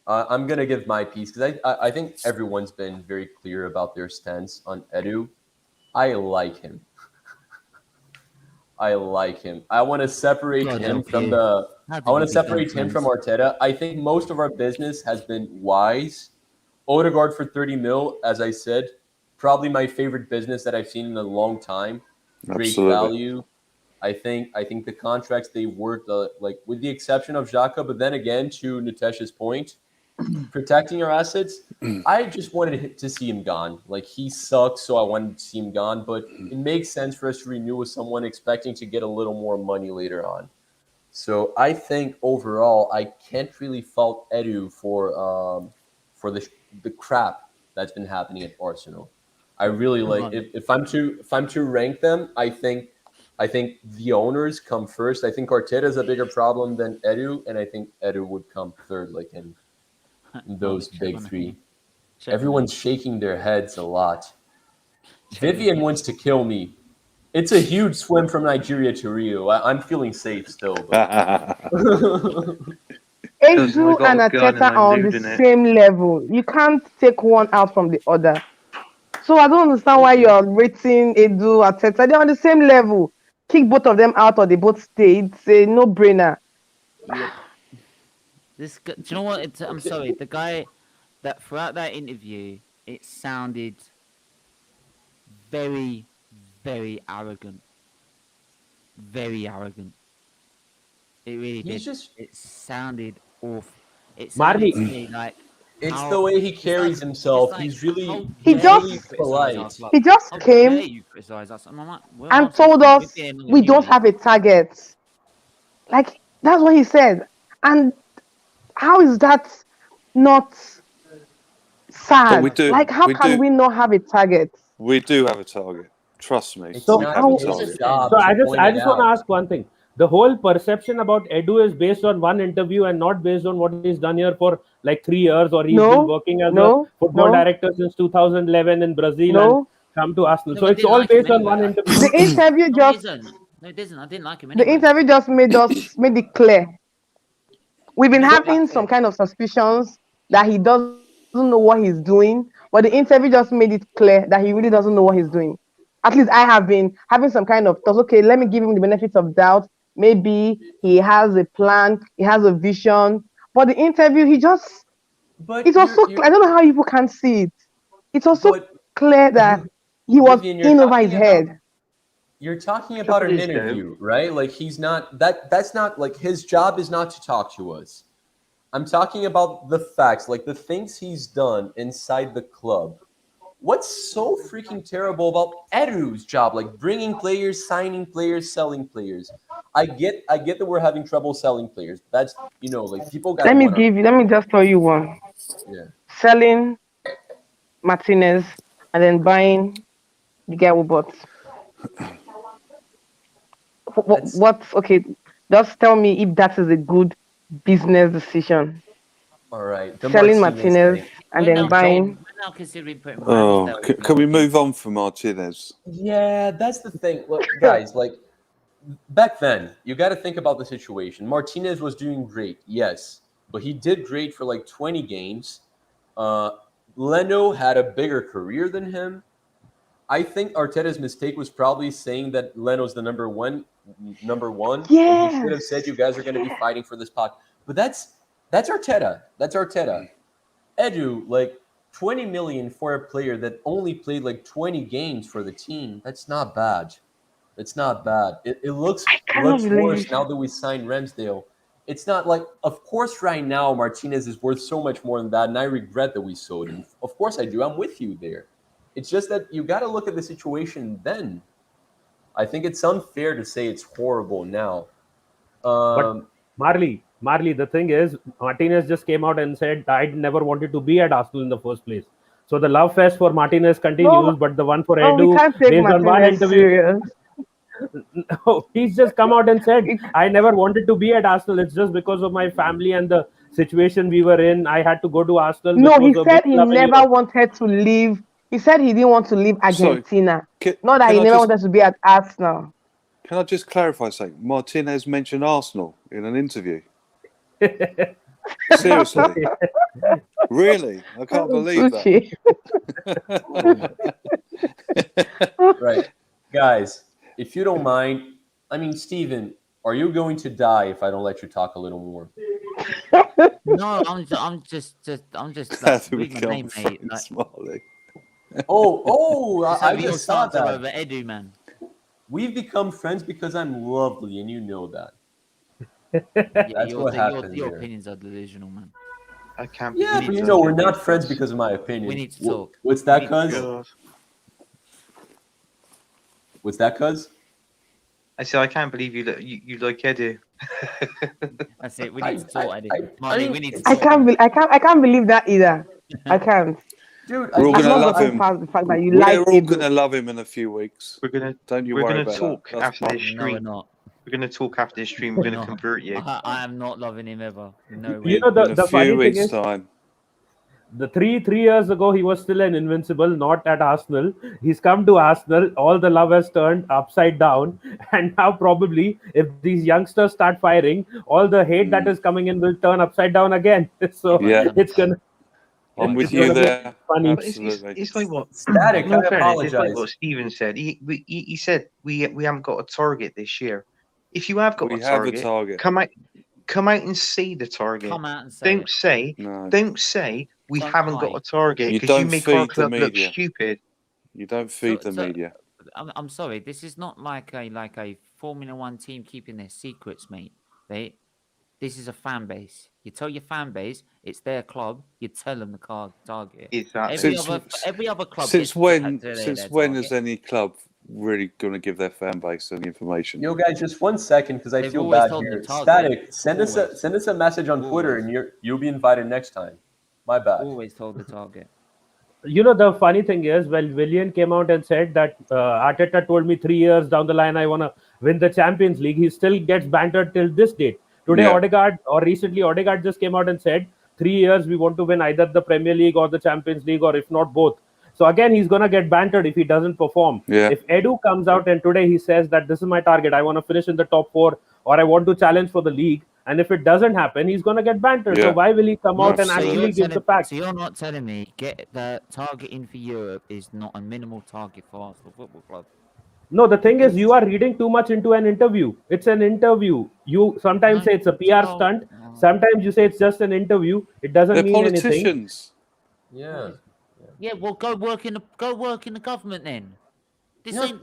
I'm gonna give my piece because I think everyone's been very clear about their stance on Edu. I like him. I like him. I want to separate God him help from you. the. How I did want we to become separate him from friends? Arteta. I think most of our business has been wise. Odegaard for 30 mil, as I said, probably my favorite business that I've seen in a long time. Great Absolutely. value. I think the contracts they worked like with the exception of Xhaka, but then again to Nitesh's point, protecting our assets. I just wanted to see him gone. Like he sucks, so I wanted to see him gone. But it makes sense for us to renew with someone expecting to get a little more money later on. So I think overall, I can't really fault Edu for the crap that's been happening at Arsenal. I really like on. if I'm to rank them, I think the owners come first. I think Arteta is a bigger problem than Edu, and I think Edu would come third, like in those Check big on him. three. Check on Everyone's shaking their heads a lot. Vivian wants to kill me. It's a huge swim from Nigeria to Rio. I'm feeling safe still, but Edu got and a gun and Arteta I'm are on the looting it. same level. You can't take one out from the other. So I don't understand why you're rating Edu, Arteta. They're on the same level. Kick both of them out or they both stay. It's a no-brainer. Yep. Do you know what? I'm sorry. The guy that throughout that interview, it sounded very, very arrogant. Very arrogant. It really he's did. just It sounded awful. It Marley. sounded to me like it's how- the way he it's carries like- himself. it's like, He's really how He dare just- you criticize our club? He just How came dare you criticize us? I'm like, well, and I'm told saying, us we're being we don't human. have a target. Like, that's what he said. And how is that not sad? we do- Like, how we can do- we not have a target? We do have a target. Trust me. it's So we not have a his target. job So to I point just it want to out. ask one thing. The whole perception about Edu is based on one interview and not based on what he's done here for like 3 years, or he's No, been working as no, a football no. director since 2011 in Brazil and No. come to Arsenal. No, So I it's didn't all like him based on anyway. one interview. The interview No, it just isn't. No, it isn't. I didn't like him the anyway. interview just made it clear. We've been No, having some kind of suspicions that he doesn't know what he's doing, but the interview just made it clear that he really doesn't know what he's doing. At least I have been having some kind of thoughts. Okay, let me give him the benefit of doubt. Maybe he has a plan, he has a vision. But the interview, But it was so you're- I don't know how people can't see it. It was so But- clear that he was Vivian, you're in over his talking head. You're talking about an Trouble is, though- interview, right? Like he's not that's not like his job is not to talk to us. I'm talking about the facts, like the things he's done inside the club. What's so freaking terrible about Edu's job, like bringing players, signing players, selling players? I get that we're having trouble selling players. That's like people got Let me just tell you one. yeah. Selling Martinez and then buying the guy we bought. That's What's okay? Just tell me if that is a good business decision. all right. The Selling Martinez Martinez thing. and We're then now buying. considering putting Oh, Ramsdale in can we your move team. on from Martinez? Yeah, that's the thing. Look, guys, like back then, you got to think about the situation. Martinez was doing great, yes, but he did great for like 20 games. Uh, Leno had a bigger career than him. I think Arteta's mistake was probably saying that Leno's the number one, and he should have said Yes. you guys are going to be fighting for this pot. But that's Arteta. That's Arteta. Edu, like 20 million for a player that only played like 20 games for the team. That's not bad. It's not bad. It I cannot looks believe. worse now that we signed Ramsdale. It's not like, of course, right now Martinez is worth so much more than that, and I regret that we sold him. Of course, I do. I'm with you there. It's just that you got to look at the situation then. I think it's unfair to say it's horrible now. But Marley, the thing is, Martinez just came out and said, I never wanted to be at Arsenal in the first place. So the love fest for Martinez No, continues, but the one for no, we Edu, can't take based on one Martinez interview, serious. no, he's just come out and said, It, I never wanted to be at Arsenal. It's just because of my family and the situation we were in. I had to go to Arsenal, which no, he was a said big he club in never Europe. wanted to leave. He said he didn't want to leave Sorry, Argentina. can, Not that can he I never just wanted to be at Arsenal. can I just clarify something? Martinez mentioned Arsenal in an interview. Seriously, really? I can't believe that. Sushi. Right. Guys, if you don't mind, I mean, Steven, are you going to die if I don't let you talk a little more? No, I'm just How like do we read my become name, mate. friends, Like, Marley? Oh, it's I over your just saw stance or that. over Edu, man. We've become friends because I'm lovely, and you know that. Yeah, That's what happened your there. opinions are delusional, man. I can't Yeah, believe but you you don't know, we're get not these friends guys. because of my We opinion. need to talk. What's We that, need to cuz? talk. God. What's that, cuz? I said I can't believe you like Edu. That's it. We need to talk, Edu. I Marley, mean, we need to I talk, can't man. be, I can't believe that either. I can't. dude, We're all it's I've gonna not not love like gotten him. past the fact that you We're like all Edu. gonna love him in a few weeks. Don't you We're worry gonna about talk that. That's after this No, we're stream. not. We're gonna talk after this stream. We're We're gonna not. convert you. I am not loving him ever. No You way. know, in a the funny few thing weeks' is, time. the 3 years ago he was still an invincible, not at Arsenal. He's come to Arsenal, all the love has turned upside down, and now probably if these youngsters start firing, all the hate that is coming in will turn upside down again. So Yeah, it's gonna I'm with it's you gonna be there. funny. But Absolutely. it's like what Static. no I fairness. It's like apologize. what Steven said. He said we haven't got a target this year. If you have got We a have a target, target. come out and say the target. Come out and say it. No, Don't say we Don't haven't got lie. a target you because you don't make our feed the club look media. stupid. You don't So, feed the so media. I'm sorry. This is not like a Formula One team keeping their secrets, mate. This is a fan base. You tell your fan base it's their club. You tell them the target. Exactly. Every other club Since gets when? their Since when target. is any club really going to give their fan base any information? Yo, guys, just 1 second because I They've feel always bad told them here. the target. Static, send us a message on Twitter, Always. and you'll be invited next time. My bad. Always told the target. You know, the funny thing is, well, Willian came out and said that Arteta told me 3 years down the line I want to win the Champions League. He still gets bantered till this date. Today, Yeah. recently Odegaard just came out and said 3 years we want to win either the Premier League or the Champions League, or if not both. So again, he's gonna get bantered if he doesn't perform. Yeah. If Edu comes out and today he says that this is my target, I want to finish in the top 4, or I want to challenge for the league, and if it doesn't happen, he's gonna get bantered. Yeah. So why will he come out and So actually give the facts? So you're not telling me get the target in for Europe is not a minimal target for Arsenal Football Club. No, the thing is, you are reading too much into an interview. It's an interview. You sometimes say it's a PR stunt. Sometimes you say it's just an interview. It doesn't They're mean anything. politicians. Yeah. Yeah, well, go work in the government then. This ain't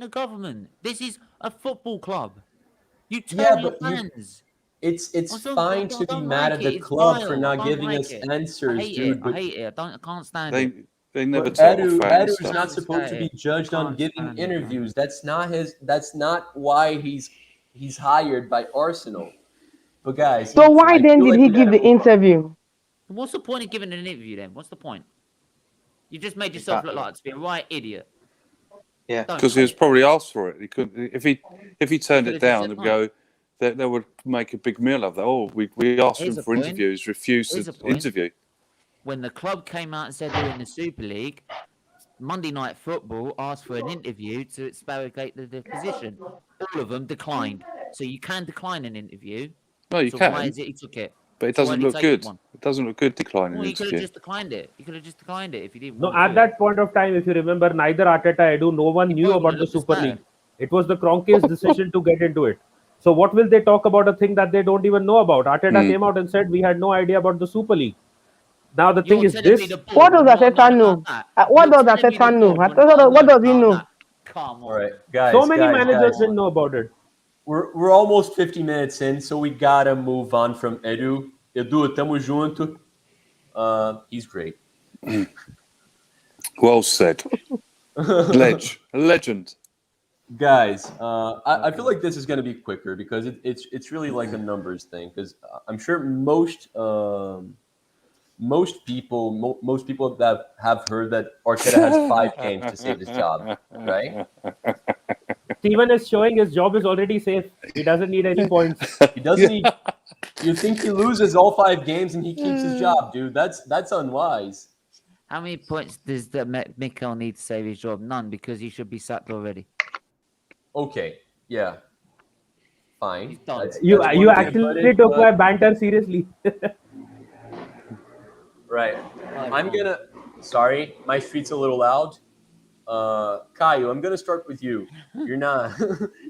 a government. This is a football club. You tell your fans. It's fine to be mad at the club for not giving us answers, dude. I hate it. I can't stand it. They never But tell the fans Edu's stuff. not supposed to be judged on Can't giving stand it, interviews. That's not why he's hired by Arsenal. But guys, So why I then feel did like he we give gotta the move on. interview? What's the point of giving an interview then? What's the point? You just made yourself look Exactly. like to be a right idiot. Yeah. Don't Because he mate. was probably asked for it. He couldn't. If he turned could've it just down said and no. go, they would make a big meal of that. Oh, we asked Here's him a for point. interviews, refused Here's to a point. interview. When the club came out and said they're in the Super League, Monday Night Football asked for an interview to expurgate the position. All of them declined. So you can decline an interview. No, you So can, why is it he took it? but it So why doesn't did he look take good. one? It doesn't look good declining Well, an he could have interview. just declined it. He could have just declined it if he didn't No, want to at do that it. point of time, if you remember, neither Arteta, Edu, no one He knew probably about wouldn't the look as Super bad. League. It was the Kroenke's decision to get into it. So what will they talk about a thing that they don't even know about? Arteta came out and said we had no idea about the Super League. Now the thing You're is telling me this. the board What does would not have known Arteta about know? that? What You're does telling me the Arteta know? board would not have What known does he about know? that? Come All on. right, guys. So many guys, managers guys. didn't know about it. We're almost 50 minutes in, so we gotta move on from Edu. Edu, tamo junto. He's great. Well said. Legend. Guys, I feel like this is going to be quicker because it's really like a numbers thing. Because I'm sure most people that have heard that Arteta has 5 games to save his job, right? Steven is showing his job is already safe. He doesn't need any points. He doesn't need. You think he loses all 5 games and he keeps his job, dude? That's unwise. How many points does Mikel need to save his job? None, because he should be sacked already. Okay, yeah, fine. He's done. You That's you one way to put actually it, took my but- banter seriously. Right. I'm gonna. Sorry, my street's a little loud. Caio, I'm gonna start with you. You're not.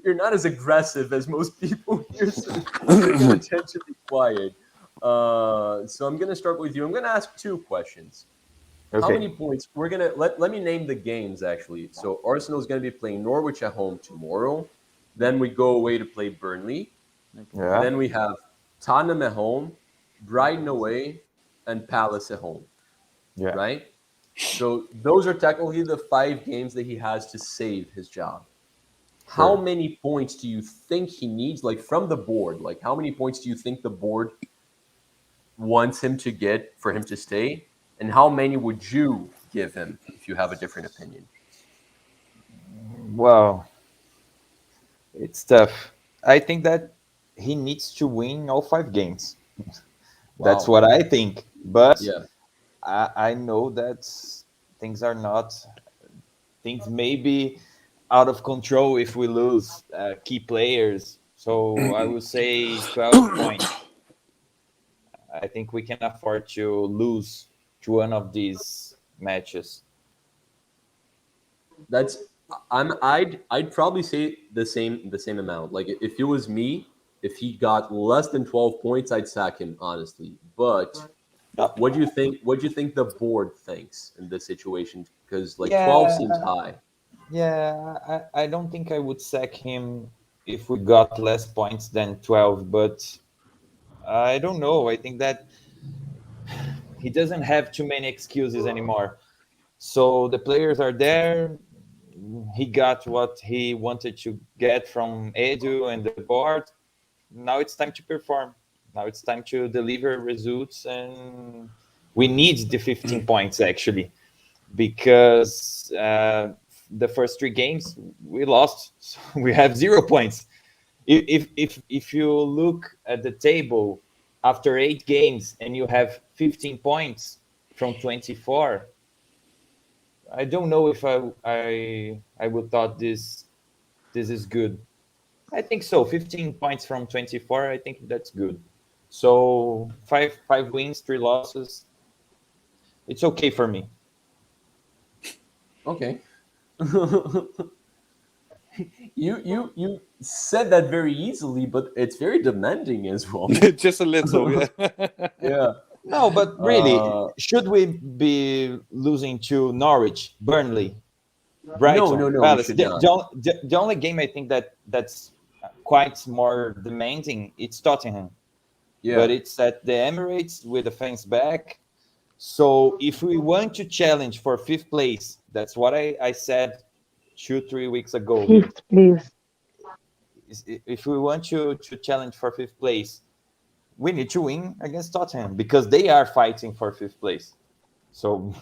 You're not as aggressive as most people here, so you're gonna tend to be quiet. So I'm gonna start with you. I'm gonna ask 2 questions. How many points? We're gonna let me name the games actually. So Arsenal is gonna be playing Norwich at home tomorrow. Then we go away to play Burnley. Yeah. Then we have Tottenham at home, Brighton away, and Palace at home. Yeah. Right? So those are technically the 5 games that he has to save his job. How many points do you think he needs, like from the board? Like how many points do you think the board wants him to get for him to stay? And how many would you give him if you have a different opinion? Well, it's tough. I think that he needs to win all 5 games. That's Wow. what I think. But Yeah. I know that things may be out of control if we lose key players. So I would say 12 points. I think we can afford to lose to one of these matches. I'd probably say the same amount. Like if it was me, if he got less than 12 points, I'd sack him honestly. But what do you think? What do you think the board thinks in this situation? Because like 12 seems high. Yeah, I don't think I would sack him if we got less points than 12, but I don't know. I think that he doesn't have too many excuses anymore. So the players are there. He got what he wanted to get from Edu and the board. Now it's time to perform. Now it's time to deliver results, and we need the 15 points actually, because the first 3 games we lost. So we have 0 points. If you look at the table after 8 games and you have 15 points from 24, I don't know if I would thought this is good. I think so. 15 points from 24. I think that's good. So five wins, 3 losses. It's okay for me. Okay. You said that very easily, but it's very demanding as well. Just a little, yeah. Yeah. No, but really, Uh, should we be losing to Norwich, Burnley, Brighton, no, we Palace? should The, not. the only game I think that's quite more demanding, it's Tottenham. Yeah. But it's at the Emirates with the fans back. So if we want to challenge for 5th place, that's what I said 2-3 weeks ago here. Fifth, please. If we want to challenge for 5th place, we need to win against Tottenham because they are fighting for 5th place. So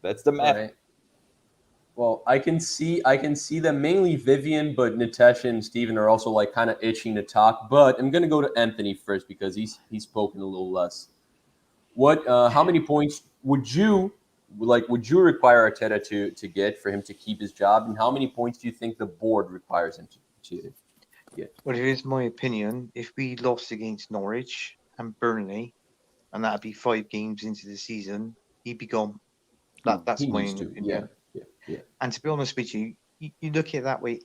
that's the All math. right. Well, I can see that mainly Vivian, but Natasha and Steven are also like kind of itching to talk. But I'm gonna go to Anthony first because he's spoken a little less. How many points would you require Arteta to get for him to keep his job, and how many points do you think the board requires him to get? Well, here's my opinion. If we lost against Norwich and Burnley, and that'd be 5 games into the season, he'd be gone. That's He my needs to. opinion. Yeah. And to be honest with you, you look at it that way.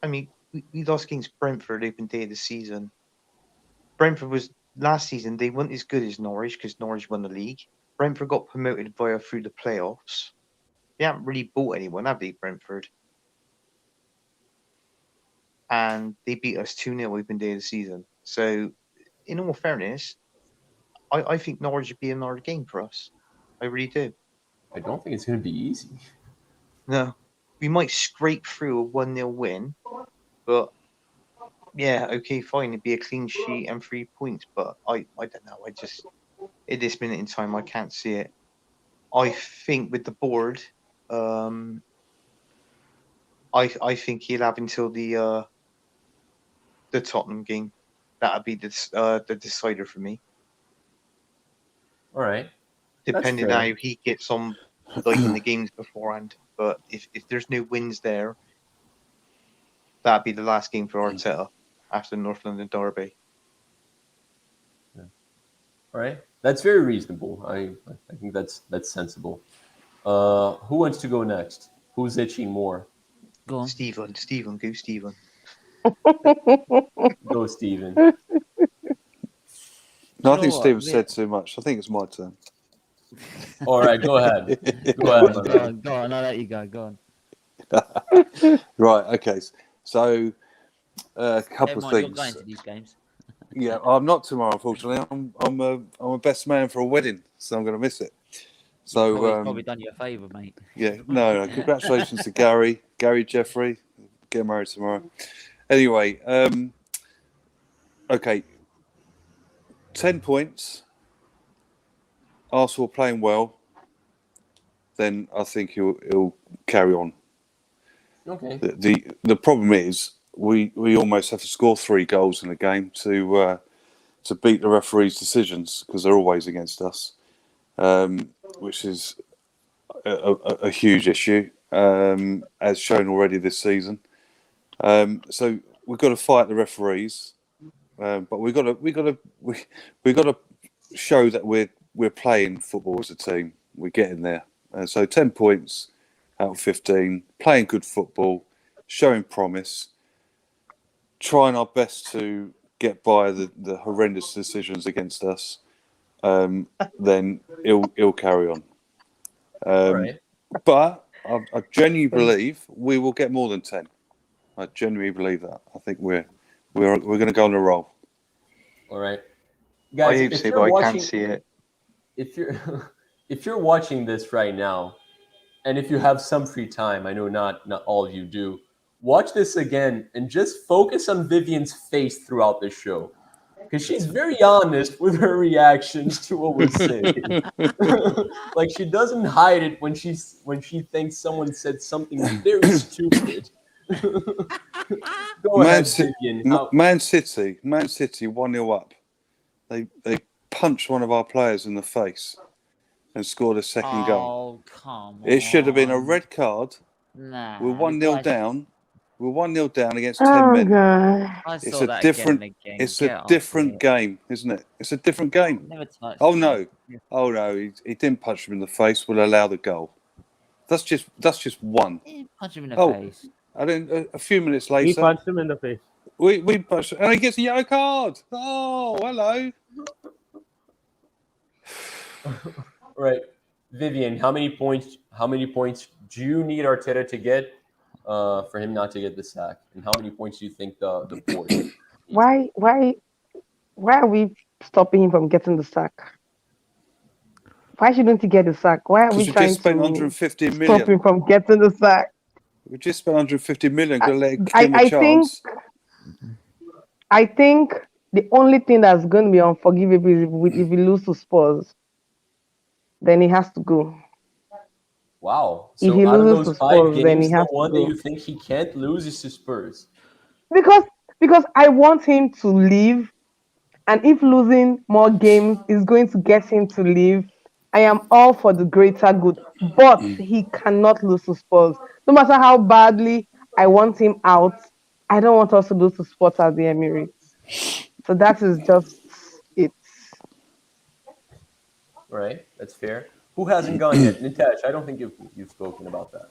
I mean, we lost against Brentford open day of the season. Brentford was last season. They weren't as good as Norwich because Norwich won the league. Brentford got promoted through the playoffs. They haven't really bought anyone, have they, Brentford? And they beat us 2-0 open day of the season. So, in all fairness, I think Norwich would be another game for us. I really do. I don't think it's going to be easy. No, we might scrape through a 1-0 win, but yeah, okay, fine. It'd be a clean sheet and 3 points, but I don't know. I just, at this minute in time, I can't see it. I think with the board, I think he'll have until the Tottenham game. That'd be the decider for me. All right. Depending fair. how he gets on like in the games beforehand. But if there's no wins there, that'd be the last game for Arteta after the North London derby. Yeah. All right. That's very reasonable. I think that's sensible. Who wants to go next? Who's itching more? Go on. Stephen, go Stephen. Go, Stephen. No, I You think know what? Stephen said too much. I think it's my turn. All right, go ahead. Go ahead, my man. Go on, I'll let you go. Go on. Right. Okay. So, a couple Never of mind, you're things. going to these games. Yeah, I'm not tomorrow, unfortunately. I'm a best man for a wedding, so I'm going to miss it. So, Probably done you a favour, mate. yeah, no. Congratulations to Gary Jeffrey, get married tomorrow. Anyway, okay, 10 points. Arsenal playing well, then I think he'll carry on. Okay. The problem is we almost have to score 3 goals in a game to beat the referee's decisions because they're always against us, which is a huge issue, as shown already this season. So we've got to fight the referees, but we got to show that we're playing football as a team. We're getting there. So 10 points out of 15, playing good football, showing promise, trying our best to get by the horrendous decisions against us. Then he'll carry on. All right. But I genuinely believe we will get more than 10. I genuinely believe that. I think we're going to go on a roll. All right. I Guys, hope if so, you're but I watching, can't see it. if you're watching this right now, and if you have some free time, I know not all of you do, watch this again and just focus on Vivian's face throughout the show. Because she's very honest with her reactions to what we're saying. Like she doesn't hide it when she thinks someone said something very stupid. Go ahead, Vivian. Man City 1-0 up. They punched one of our players in the face and scored a second goal. Oh, come on. It should have been a red card. Nah. We're 1-0 down. We're 1-0 down against 10 Oh men. god. I It's saw a that different. again and again. It's Get a off different it. game, isn't it? It's a different game. Never touched Oh it. no! Oh no! He didn't punch him in the face. We'll allow the goal. That's just one. Punch him in the Oh, face. and then a few minutes He later, punched him in the face. we punched, and he gets a yellow card. Oh, hello. Right, Vivian. How many points do you need Arteta to get for him not to get the sack? And how many points do you think the board? Why are we stopping him from getting the sack? Why shouldn't he get the sack? Why are we Because we trying just spent to 150 stop million. him from getting the sack? We just spent 150 million. Got to let him I a chance. think The only thing that's going to be unforgivable is if we lose to Spurs, then he has to go. Wow. If So he out of loses those to 5 Spurs, then he games, the has to one that go. you think he can't lose is to Spurs. Because I want him to leave, and if losing more games is going to get him to leave, I am all for the greater good. But he cannot lose to Spurs. No matter how badly I want him out, I don't want us to lose to Spurs at the Emirates. So that is just it. Right? That's fair. Who hasn't gone yet? Nitesh, I don't think you've spoken about that.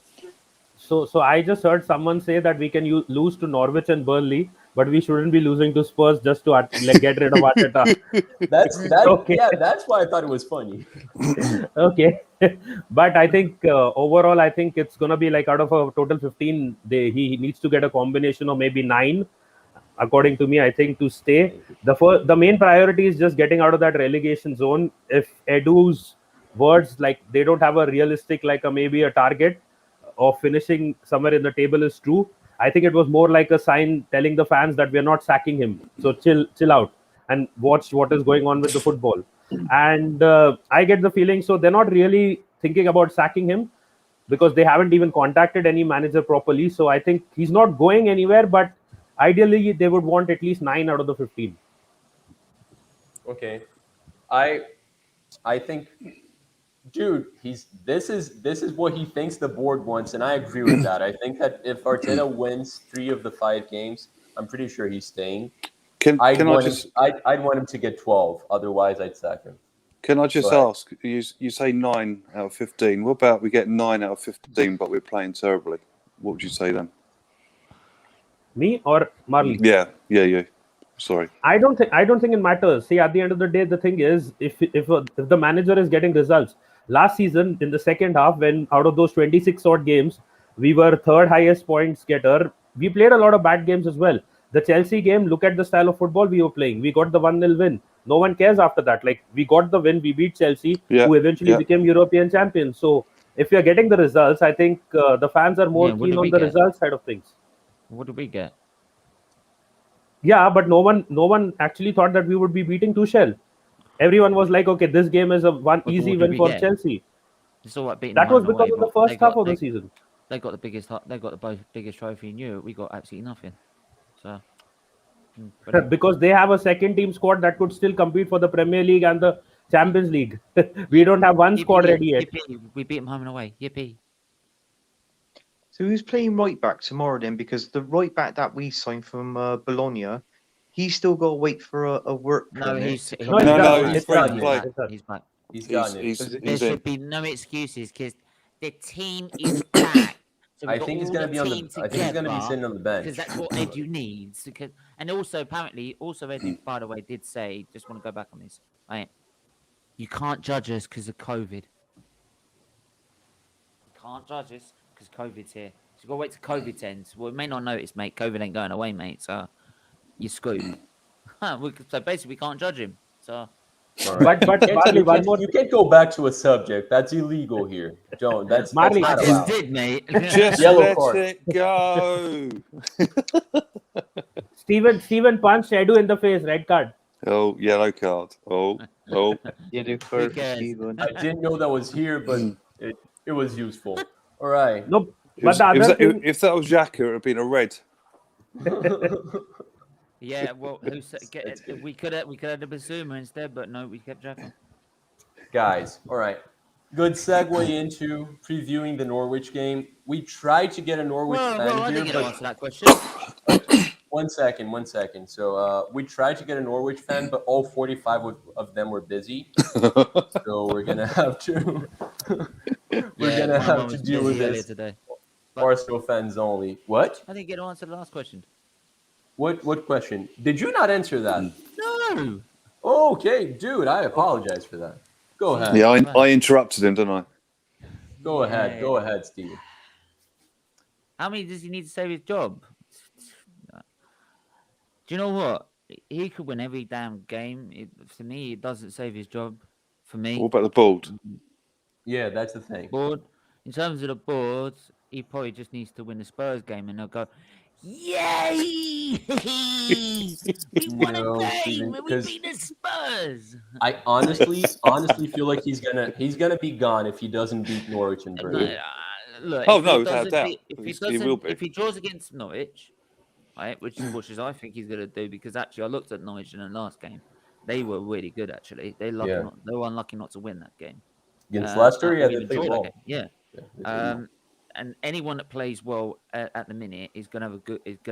So I just heard someone say that we can lose to Norwich and Burnley, but we shouldn't be losing to Spurs just to like get rid of Arteta. Okay. Yeah, that's why I thought it was funny. Okay. But I think overall, I think it's gonna be like out of a total 15, he needs to get a combination of maybe 9, according to me. I think to stay, the main priority is just getting out of that relegation zone. If Edu's words, like they don't have a realistic, like a maybe a target of finishing somewhere in the table, is true, I think it was more like a sign telling the fans that we're not sacking him. So chill out and watch what is going on with the football. And I get the feeling, so they're not really thinking about sacking him because they haven't even contacted any manager properly. So I think he's not going anywhere, but ideally they would want at least 9 out of the 15. Okay. I think, dude, this is what he thinks the board wants, and I agree with that. I think that if Arteta wins 3 of the 5 games, I'm pretty sure he's staying. Can I just I'd want him to get 12. Otherwise, I'd sack him. can I just Go ahead. ask? You say 9 out of 15. What about we get 9 out of 15, but we're playing terribly? What would you say then? Me or Marley? Yeah. Sorry. I don't think it matters. See, at the end of the day, the thing is, if the manager is getting results. Last season, in the second half, when out of those 26 odd games, we were third highest points getter. We played a lot of bad games as well. The Chelsea game, look at the style of football we were playing. We got the 1-0 win. No one cares after that. Like, we got the win. We beat Chelsea, who eventually became European champions. So, if you're getting the results, I think the fans are more Yeah, what keen did on we the get? results side of things. What did we get? Yeah, but no one actually thought that we would be beating Tuchel. Everyone was like, okay, this game is one But easy what did win we for get? Chelsea. It's all right beating That them was home and because away, of the but first half of the season. they got the biggest trophy in Europe. We got absolutely nothing. So brilliant. Because they have a second team squad that could still compete for the Premier League and the Champions League. We don't have one squad ready yet. Yippee. We beat them home and away. Yippee. So who's playing right back tomorrow then? Because the right back that we signed from Bologna, he's still got to wait for a work No, permit he's to he- come No, out. he's No, done. no, he's It's free done. to he's play. back. He's back. He's He's gotten it. he's, There he's in. should be no excuses because the team is back. So we've I got think he's all gonna the be on the. team I think he's gonna be together sitting on the bench. because that's what Edu needs. And also, apparently, Edu, by the way, did say, just want to go back on this, right? You can't judge us because of COVID. You can't judge us because COVID's here. So you've got to wait till COVID ends. Well, we may not notice, mate. COVID ain't going away, mate. So you're screwed. So basically, we can't judge him. So All right. But Marley, one more. You can't go back to a subject. That's illegal here. Don't. That's Marley, not I allowed. just did, mate. Just Yellow let card. it go. Steven punched Edu in the face, red card. Oh, yellow card. Oh. Yeah, do Who for cares? Stephen. I didn't know that was here, but it was useful. All right. No, but the other thing. If that was Xhaka, it would have been a red. Yeah, well, we could have the Basuma instead, but no, we kept Jacko. Guys, all right. Good segue into previewing the Norwich game. We tried to get a Norwich fan Well, I here, didn't get to but answer that question. one second. So we tried to get a Norwich fan, but all 45 of them were busy. So we're gonna have to deal with this. Today. Arsenal fans only. What? I didn't get to answer the last question. What question? Did you not answer that? No. Okay, dude, I apologize for that. Go ahead. Yeah, I interrupted him, didn't I? Go ahead, Steve. How many does he need to save his job? Do you know what? He could win every damn game. For me, it doesn't save his job. For me. What about the board? Yeah, that's the thing. Board. In terms of the boards, he probably just needs to win the Spurs game and they'll go, Yay! We won a No, game Steven, and we because beat the Spurs. I honestly feel like he's gonna be gone if he doesn't beat Norwich and No, Burnley. look, Oh if he no, without a doesn't, doubt, if he he will doesn't, be. if he draws against Norwich, right, which is I think he's going to do because actually I looked at Norwich in the last game. They were really good actually. Yeah, They were unlucky not to win that game. against Leicester, yeah, Or they even played draw that game. well. Yeah. Yeah, they played well. And anyone that plays well at the minute is going to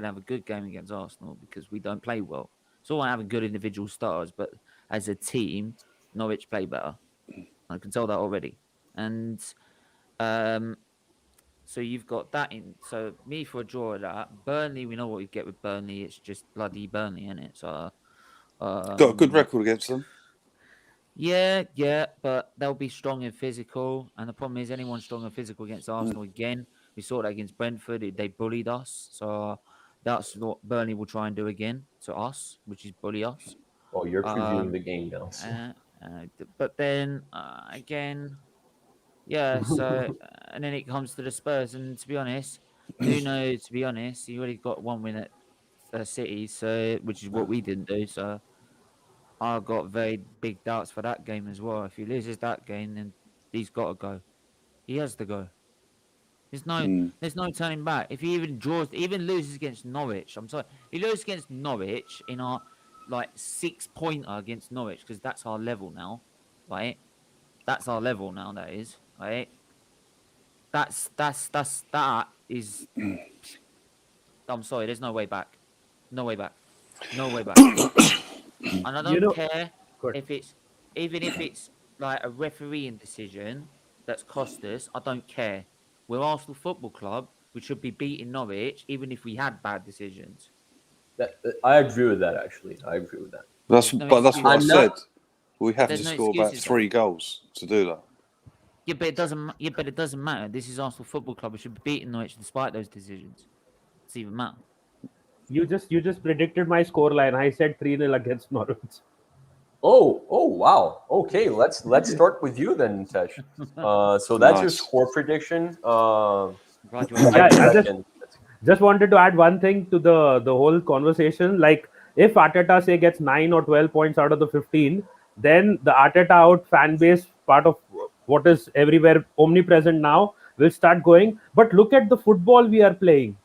have a good game against Arsenal because we don't play well. It's all having good individual stars, but as a team, Norwich play better. I can tell that already. And so you've got that in. So me for a draw of that. Burnley, we know what we get with Burnley. It's just bloody Burnley, isn't it? So Got a good record against them. yeah, but they'll be strong and physical. And the problem is, anyone strong and physical against Arsenal again. We saw that against Brentford. They bullied us. So that's what Burnley will try and do again to us, which is bully us. Oh, you're previewing Um, the game now. So. but then again, yeah. So and then it comes to the Spurs, and to be honest, Nuno, to be honest, he already got one win at City, so which is what we didn't do. So I got very big doubts for that game as well. If he loses that game, then he's got to go. He has to go. There's no turning back. If he even loses against Norwich, I'm sorry, he loses against Norwich in our like 6-pointer against Norwich because that's our level now, right? That's our level now. That is right. That is. I'm sorry. There's no way back. No way back. No way back. And I You don't know, care good. if it's even if it's like a refereeing decision that's cost us. I don't care. We're Arsenal Football Club. We should be beating Norwich, even if we had bad decisions. I agree with that. Actually, I agree with that. That's No but that's what I I'm excuses. said. not. We have There's to no score about excuses. 3 goals to do that. Yeah, but it doesn't. Yeah, but it doesn't matter. This is Arsenal Football Club. We should be beating Norwich despite those decisions. It's even matter. You just predicted my score line. I said 3-0 against Norwich. Oh, wow. Okay, let's start with you then, Tesh. So that's your Nice. score prediction. Glad you I agree. Yeah, do I reckon. just wanted to add one thing to the whole conversation. Like, if Arteta say gets 9 or 12 points out of the 15, then the Arteta out fan base, part of what is everywhere omnipresent now, will start going. But look at the football we are playing.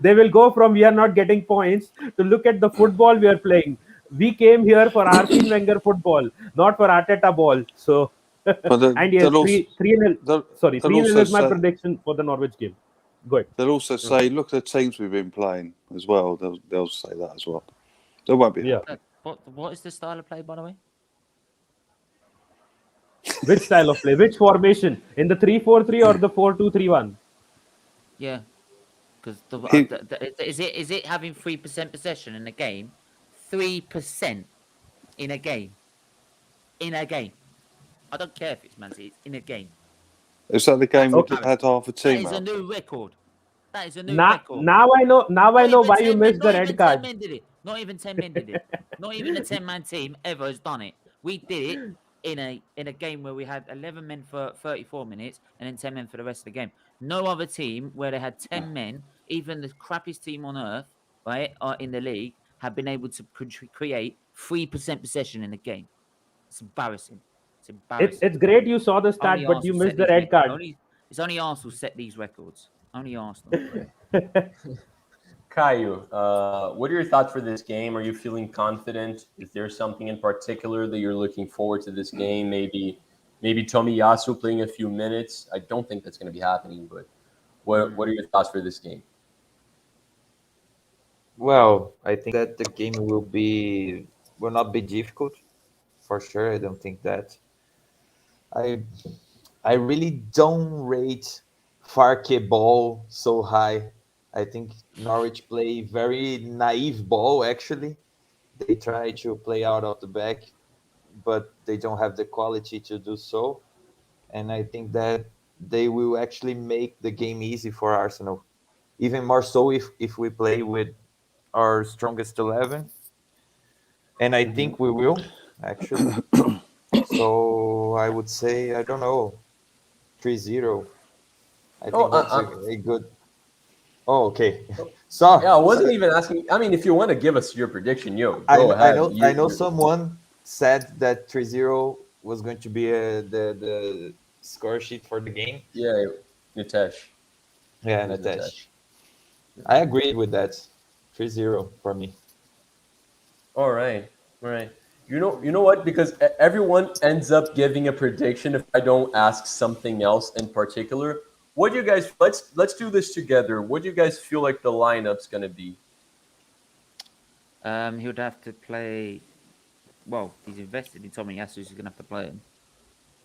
They will go from we are not getting points to look at the football we are playing. We came here for Arsene Wenger football, not for Arteta ball. So, But and yes, they'll also 3-0. Sorry, they'll 3-0 also is my say prediction for the Norwich game. Go ahead. they'll also say look at the teams we've been playing as well. They'll say that as well. They won't be Yeah. happy. What is the style of play, by the way? Which style of play? Which formation? In the 3-4-3 or the 4-2-3-1? Yeah, because He- is it having 3% possession in a game? 3% in a game. In a game. I don't care if it's Man City. It's in a game. Is that the game we Okay. had half a That team is a out? new record. That is a new Now, record. now I know. Now I Not know even why you 10 men. missed the Not even red 10 card. men did it. Not even 10 men did it. Not even a 10-man team ever has done it. We did it in a game where we had 11 men for 34 minutes and then 10 men for the rest of the game. No other team where they had 10 men, even the crappiest team on earth, right, in the league, have been able to create 3% possession in a game. It's embarrassing. It's embarrassing. It's great you saw the Only stat, but you Arsenal set missed the these red records. card. It's only Arsenal set these records. Only Arsenal. Caio, what are your thoughts for this game? Are you feeling confident? Is there something in particular that you're looking forward to this game? Maybe Tomiyasu playing a few minutes. I don't think that's going to be happening, but what are your thoughts for this game? Well, I think that the game will not be difficult for sure. I don't think that. I I really don't rate Farke ball so high. I think Norwich play very naive ball actually. They try to play out of the back, but they don't have the quality to do so. And I think that they will actually make the game easy for Arsenal. Even more so if we play with our strongest 11. And I think we will, actually. So I would say, I don't know, 3-0. I Oh, think that's a good. Oh, okay. So Yeah, I wasn't even asking. I mean, if you want to give us your prediction, yo, I, go I ahead. know I know someone said that 3-0 was going to be the score sheet for the game. Yeah, Nitesh. Yeah, It was Natesh. Nitesh. I agreed with that. 3-0 for me. All right, all right. You know what? Because everyone ends up giving a prediction if I don't ask something else in particular. What do you guys? Let's do this together. What do you guys feel like the lineup's gonna be? He would have to play. Well, he's invested in Tommy Yasu, so he's gonna have to play him,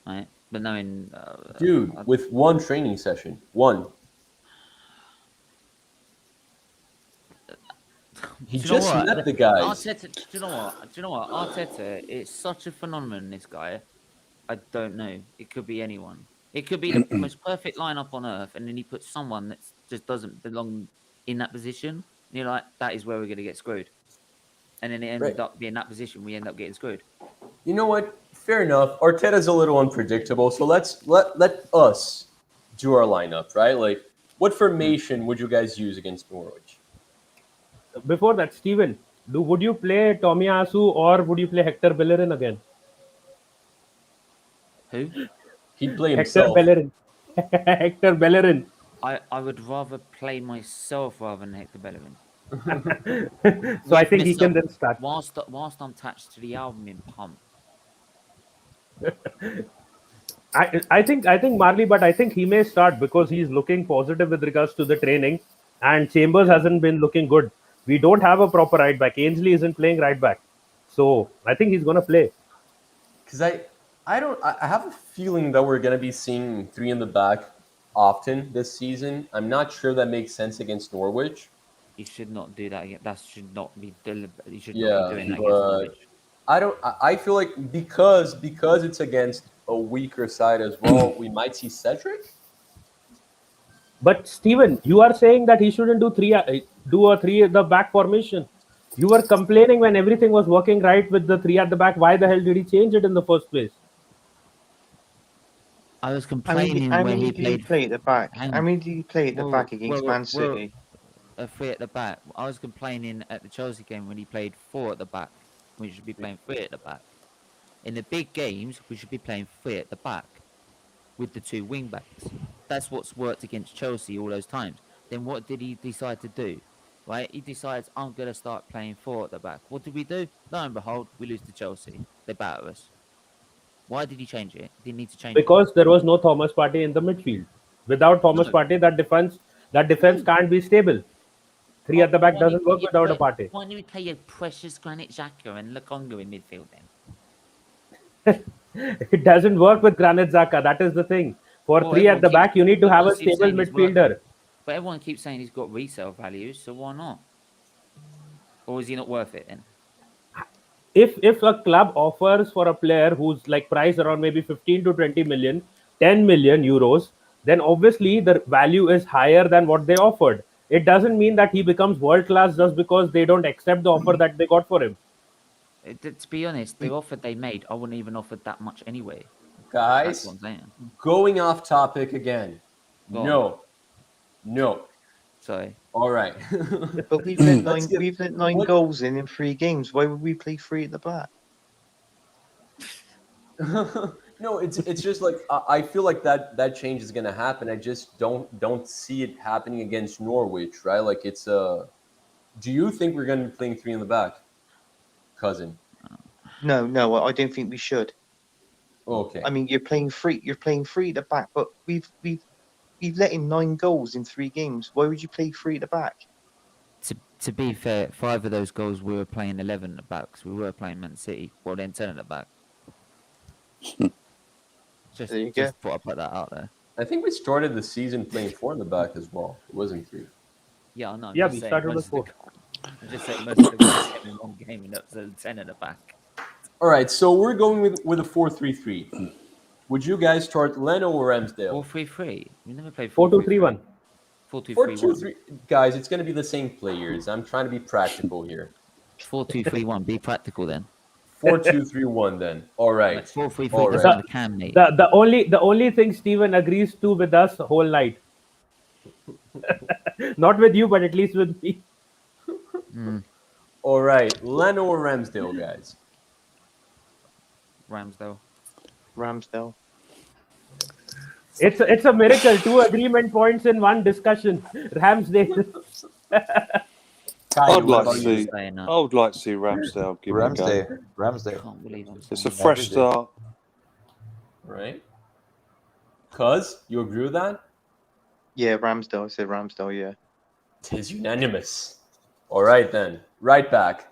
right? But knowing, Dude, with one training session, one. He do you know just what? met the guys. Arteta. Do you know what? Do you know what? Arteta is such a phenomenon. This guy. I don't know. It could be anyone. It could be the most perfect lineup on earth, and then he puts someone that just doesn't belong in that position. And you're like, that is where we're gonna get screwed. And then it ended Right. up being that position. We end up getting screwed. You know what? Fair enough. Arteta's a little unpredictable, so let us do our lineup, right? Like, what formation would you guys use against Norwich? Before that, Steven, would you play Tomiyasu or would you play Hector Bellerin again? Who? He'd play Hector himself. Bellerin. Hector Bellerin. I would rather play myself rather than Hector Bellerin. So I think he can then start. Whilst I'm attached to the album in Pump. I think Marley, but I think he may start because he's looking positive with regards to the training, and Chambers hasn't been looking good. We don't have a proper right back. Ainsley isn't playing right back, so I think he's gonna play. Because I have a feeling that we're gonna be seeing three in the back often this season. I'm not sure that makes sense against Norwich. You should not do that again. That should not be deliberate. You should Yeah, not be doing that against but Norwich. I feel like because it's against a weaker side as well, we might see Cedric. But Steven, you are saying that he shouldn't do a three at the back formation. You were complaining when everything was working right with the three at the back. Why the hell did he change it in the first place? I was complaining when he played. Play at the back? Hang How on. many did he play at the Well, back against well, Man City? Three at the back. I was complaining at the Chelsea game when he played four at the back. We should be playing three at the back. In the big games, we should be playing three at the back with the two wing backs. That's what's worked against Chelsea all those times. Then what did he decide to do? Right? He decides, I'm going to start playing four at the back. What did we do? Lo and behold, we lose to Chelsea. They batter us. Why did he change it? Didn't need to change Because there was no Thomas Partey in the midfield. Without Thomas Partey, that defense can't be stable. Three at the back doesn't work without a Partey. Why don't we play your precious Granit Xhaka and Lukonga in midfield then? It doesn't work with Granit Xhaka. That is the thing. For three at the back, you need to have a stable midfielder. But everyone keeps saying he's got resale value, so why not? Or is he not worth it then? If a club offers for a player who's like priced around maybe 15 to 20 million, 10 million euros, then obviously the value is higher than what they offered. It doesn't mean that he becomes world class just because they don't accept the offer that they got for him. To be honest, the offer they made, I wouldn't even offer that much anyway. Guys, going off topic again. No. Sorry. All right. But we've let nine goals in 3 games. Why would we play 3 at the back? No, it's just like I feel like that change is gonna happen. I just don't see it happening against Norwich, right? Like it's a. Do you think we're gonna be playing three in the back, cousin? No, I don't think we should. Okay. I mean, you're playing 3 at the back, but we've let in 9 goals in 3 games. Why would you play 3 at the back? To be fair, 5 of those goals we were playing 11 at the back because we were playing Man City. Well, then 10 at the back. Just thought I'd put that out there. I think we started the season playing 4 in the back as well. It wasn't 3. Yeah, I know. Yeah, we started with 4. I'm just saying most of the in one game and that's 10 at the back. All right, so we're going with a 4-3-3. Would you guys start Leno or Ramsdale? 4-3-3. We never played 4-2-3-1. 4-2-3-1. Guys, it's going to be the same players. I'm trying to be practical here. 4-2-3-1. Be practical then. 4-2-3-1 then. All right. 4-3-3 doesn't can me. The only thing Steven agrees to with us whole night. Not with you, but at least with me. All right, Leno or Ramsdale, guys? Ramsdale. Ramsdale. It's a miracle. 2 agreement points in one discussion. Ramsdale. Caillou, I'd what like to about you? see. Saying that. I would like to see Ramsdale give it a go. Ramsdale. Can't believe I'm saying It's a that. fresh Everything. start. Right? Cuz, you agree with that? Yeah, Ramsdale. I said Ramsdale. Yeah. Tis unanimous. All right then. Right back.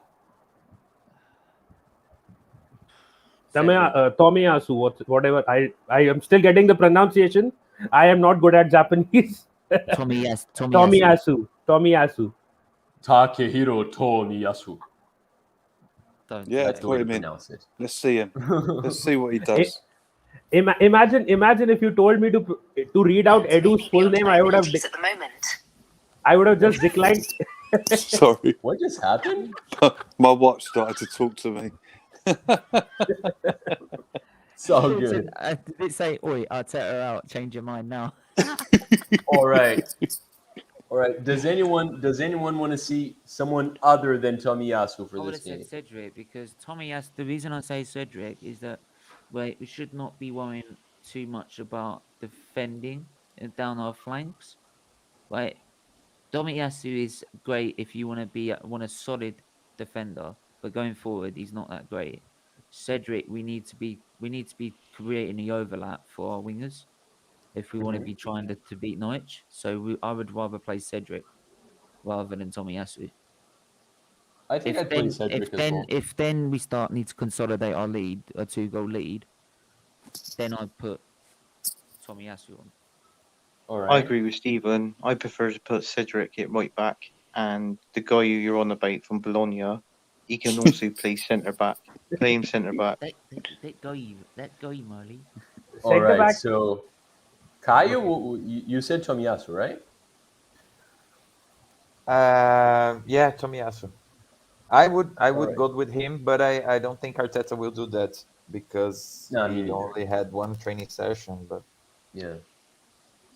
Cedric. Tomiyasu, whatever. I am still getting the pronunciation. I am not good at Japanese. Tomiyasu. Tomiyasu. Takehiro Tomiyasu. Don't Yeah, That's say the way to put him in. pronounce it. Let's see him. Let's see what he does. Imagine if you told me to read out Edu's full name, I would have just declined. Sorry, What just happened? my watch started to talk to me. It's all good. Did it say, "Oi, Arteta out. Change your mind now"? All right. All right. Does anyone want to see someone other than Tomiyasu I for would this have game? said Cedric because Tomiyasu. The reason I say Cedric is that we should not be worrying too much about defending down our flanks. Like Tomiyasu is great if you want to be want a solid defender, but going forward he's not that great. Cedric, we need to be creating the overlap for our wingers if we want to be trying to beat Norwich. So I would rather play Cedric rather than Tomiyasu. I think I'd play Cedric as well. If then we need to consolidate our lead, a 2-goal lead, then I'd put Tomiyasu on. All I right. agree with Stephen. I prefer to put Cedric at right back, and the guy who you're on about from Bologna, he can also play centre back. Play him centre back. Let go, Marley. All Centre right. back. So, Caillou, you said Tomiyasu, right? Yeah, Tomiyasu. I would Alright. go with him, but I don't think Arteta will do that because No, me he neither. only had one training session. But Yeah.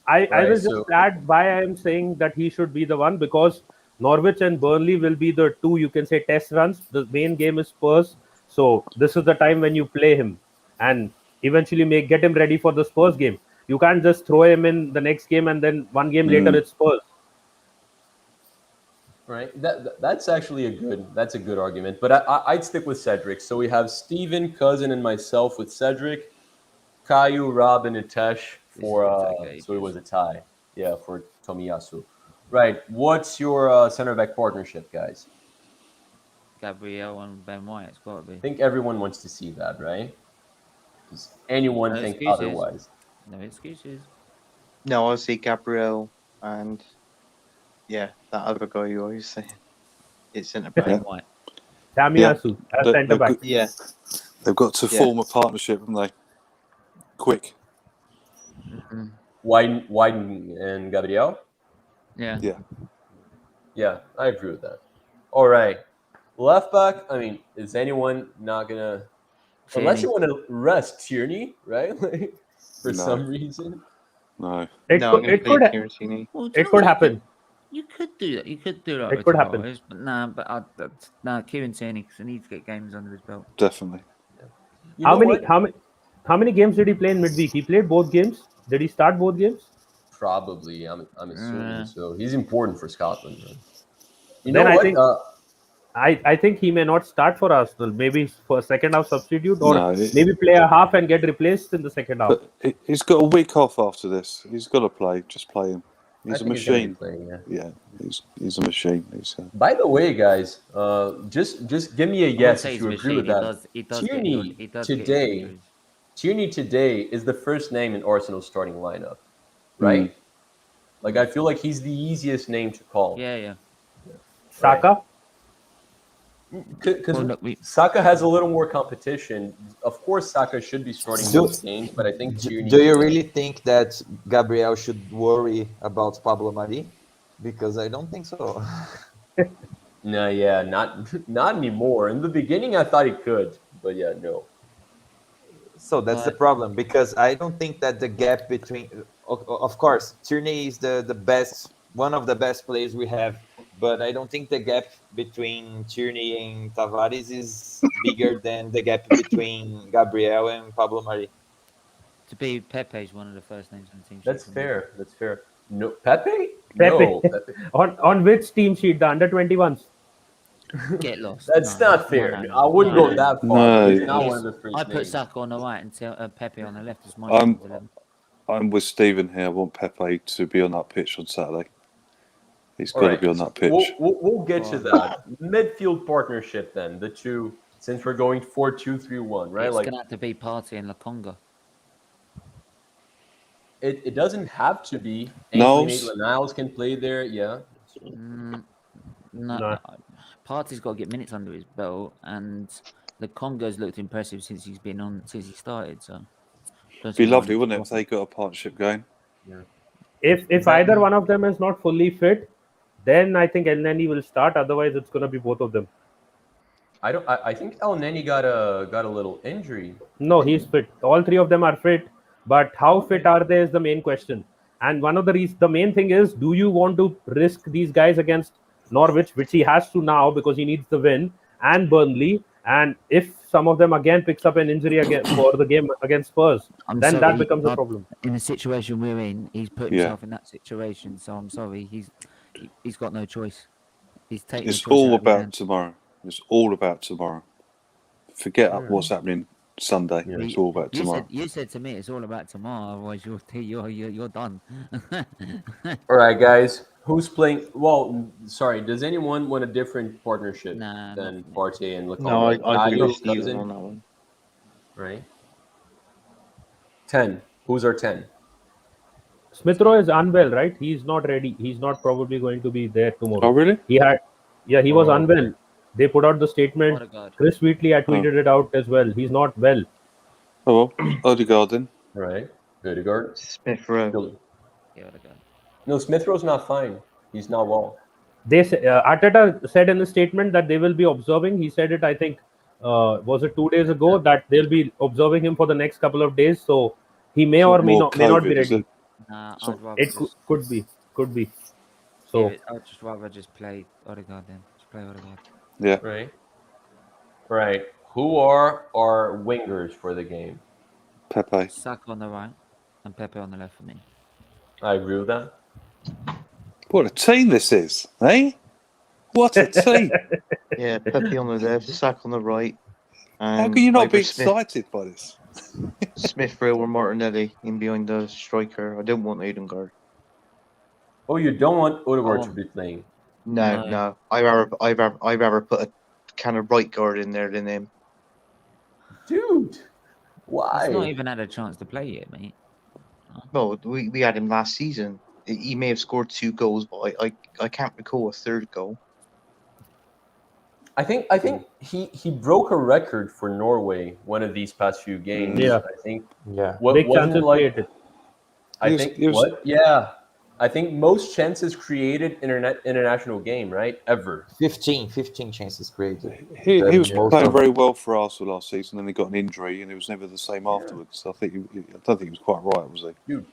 I Right, will so- just add why I am saying that he should be the one, because Norwich and Burnley will be the two, you can say, test runs. The main game is Spurs, so this is the time when you play him and eventually get him ready for the Spurs game. You can't just throw him in the next game and then one game later it's Spurs. Right. That's actually a good argument. But I'd stick with Cedric. So we have Steven, Cousin, and myself with Cedric. Caillou, Rob, and Nitesh for so it was a tie. Yeah, for Tomiyasu. Right. What's your center back partnership, guys? Gabriel and Ben White. It's got to be. I think everyone wants to see that, right? Does anyone No think excuses. otherwise? No excuses. No, I'll say Gabriel and that other guy you always say. It's centre back. Ben White. Tomiyasu as centre back. Yeah. They've got to Yeah. form a partnership, haven't they? Quick. Wyden and Gabriel? Yeah. Yeah. Yeah, I agree with that. All right. Left back, I mean, is anyone not going to... Unless you want to rest Tierney, right? Like, for No. some reason. No. It No, I'm could, going it to play could, Tierney. Well, do you it know could what? happen. You could do that. You could do that. It with could happen. Tavares, but nah, Kieran Tierney, because he needs to get games under his belt. Definitely. You know what? How many games did he play in midweek? He played both games. Did he start both games? Probably. I'm assuming so. He's important for Scotland. Man. You Then know I what? think- I think he may not start for Arsenal. Maybe for second half substitute, or No, maybe play a half and get replaced in the second half. But he's got a week off after this. He's got to play. Just play him. He's a I think he's gonna be machine. playing, yeah. Yeah, he's a machine. By the way, guys, just give me a yes if you agree with that. He does Tierney get today. injuries. Tierney today is the first name in Arsenal's starting lineup, right? Like I feel like he's the easiest name to call. Yeah. Saka. Because Well, look, we- Saka has a little more competition. Of course, Saka should be starting Do- most games, but I think Tierney. do you really think that Gabriel should worry about Pablo Mari? Because I don't think so. No, yeah, not anymore. In the beginning, I thought he could, but yeah, no. So that's the But- problem, because I don't think that the gap between, of course, Tierney is the best one of the best players we have. But I don't think the gap between Tierney and Tavares is bigger than the gap between Gabriel and Pablo Mari. To be Pepe is one of the first names on the team sheet. That's for me. fair. That's fair. No, Pepe? Pepe. No, Pepe. On which team sheet? The under 21s. Get lost. That's No, not fair. no, I wouldn't no, go no. that far. No. But he's not Yes, one of the first I put names. Saka on the right and Pepe on the left as my I'm- team's 11. I'm with Stephen here. I want Pepe to be on that pitch on Saturday. He's All got right, to be on that pitch. We'll get to that midfield partnership then. The two, since we're going 4-2-3-1, right? It's Like gonna have to be Partey and Lokonga. it doesn't have to be. Knowles? Maitland-Niles can play there. Yeah. No, No. Partey's got to get minutes under his belt, and Lokonga's looked impressive since he's been on since he started. So, It'd be lovely, wouldn't it, if they got a partnership going? If Exactly. either one of them is not fully fit, then I think El Neni will start. Otherwise, it's going to be both of them. I think El Neni got a little injury. No, he's fit. All three of them are fit, but how fit are they is the main question. And one of the reasons, the main thing is, do you want to risk these guys against Norwich, which he has to now because he needs the win, and Burnley? And if some of them again picks up an injury again for the game against Spurs, then that becomes a problem. In the situation we're in, he's put Yeah. himself in that situation. So I'm sorry, he's got no choice. He's taking. It's the choice all out of his about hands. tomorrow. It's all about tomorrow. Forget what's happening Sunday. Yeah. It's all about tomorrow. You said to me it's all about tomorrow. Otherwise, you're done. All right, guys. Who's playing? Well, sorry. Does anyone want a different partnership Nah, than not for me. Partey and Lokonga? No, I agree you, with Steven Cousin? on that one. Right. 10. Who's our 10? Smith Rowe is unwell, right? He's not ready. He's not probably going to be there tomorrow. Oh, really? He was Oh, unwell. They put out the statement. Odegaard. Chris Wheatley had tweeted it out as well. He's not well. Oh, well. Odegaard then. Right. Odegaard. Smith Rowe. Still- Yeah, Odegaard. No, Smith Rowe's not fine. He's not well. Arteta said in the statement that they will be observing. He said it, I think, was it 2 days ago, that they'll be observing him for the next couple of days. So he may or may More not be COVID, is ready. it? Nah, So I'd rather It just, could be. So I'd just rather just play Odegaard then. Just play Odegaard. Yeah. Right. Right. Who are our wingers for the game? Pepe. Saka on the right and Pepe on the left for me. I agree with that. What a team this is, eh? What a team. Yeah, Pepe on the left, Sack on the right. How And can you not be either excited by this? Smith Rowe or Martinelli in behind the striker. I don't want Odegaard. Oh, you don't want Odegaard Oh. to be playing. No, No. no. I'd rather put a kind of right guard in there than him. Dude, why? He's not even had a chance to play yet, mate. Well, we had him last season. He may have scored 2 goals, but I can't recall a third goal. I think he broke a record for Norway one of these past few games. Yeah. I think Yeah. what big wasn't chances like created. I He was- think he was- what? Yeah. I think most chances created in an international game, right? Ever. 15 chances created. He was Most playing of- very well for Arsenal last season, and he got an injury, and it was never the same afterwards. I don't think he was quite right, was he? Dude,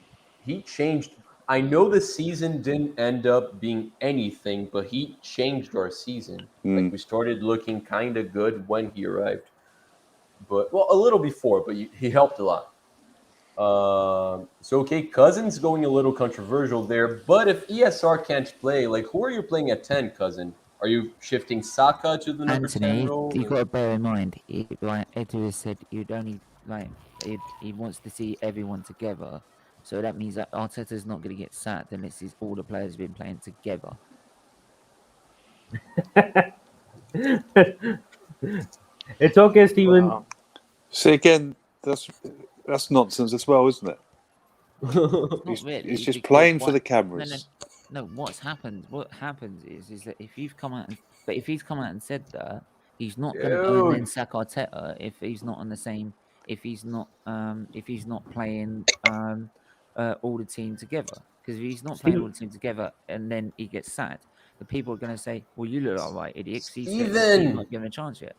he changed. I know the season didn't end up being anything, but he changed our season. Like we started looking kind of good when he arrived, but well, a little before, but he helped a lot. So okay, Cousins going a little controversial there, but if ESR can't play, like who are you playing at 10, Cousin? Are you shifting Saka to the number 10 Anthony, role? you've got to bear in mind, like Edu has said, you'd only like he wants to see everyone together. So that means that Arteta's not going to get sacked unless all the players have been playing together. It's okay, Stephen. Wow. See, again, that's nonsense as well, isn't it? Not He's, really, he's just because playing for what- the cameras. No, what's happened? What happens is that if he's come out and said that, he's not going to go and then Dude. sack Arteta if he's not on the same. If he's not playing all the team together. Because if he's not playing all the team together and then he gets sacked, the people are going to say, "Well, you look all right, idiots." He's Steven! not given a chance yet.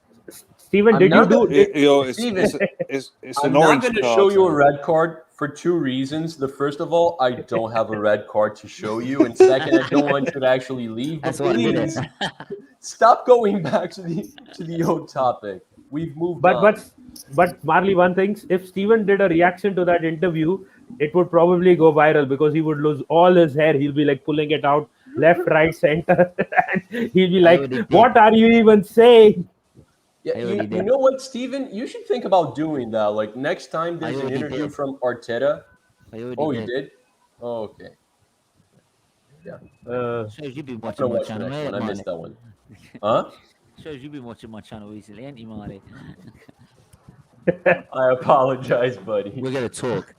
Steven, I'm did you not do? gonna- It's I'm an not orange going to card. show you a red card for two reasons. The first of all, I don't have a red card to show you, and second, I don't want you to actually leave. But That's why I did please it. stop going back to the old topic. We've moved But on. Marley, one thing: if Steven did a reaction to that interview, it would probably go viral because he would lose all his hair. He'll be like pulling it out left, right, center, and he'll be I like, already did. "What are you even saying?" Yeah, I already you did. know what, Steven? You should think about doing that. Like next time there's an already interview did. from Arteta. I already Oh, you did. did? Oh, okay. Yeah. Shows you've been I'm watching gonna my watch the channel, next ain't one. it, I Marley? missed that one. Huh? Shows you've been watching my channel recently, ain't you, Marley? I apologize, buddy. We're gonna talk.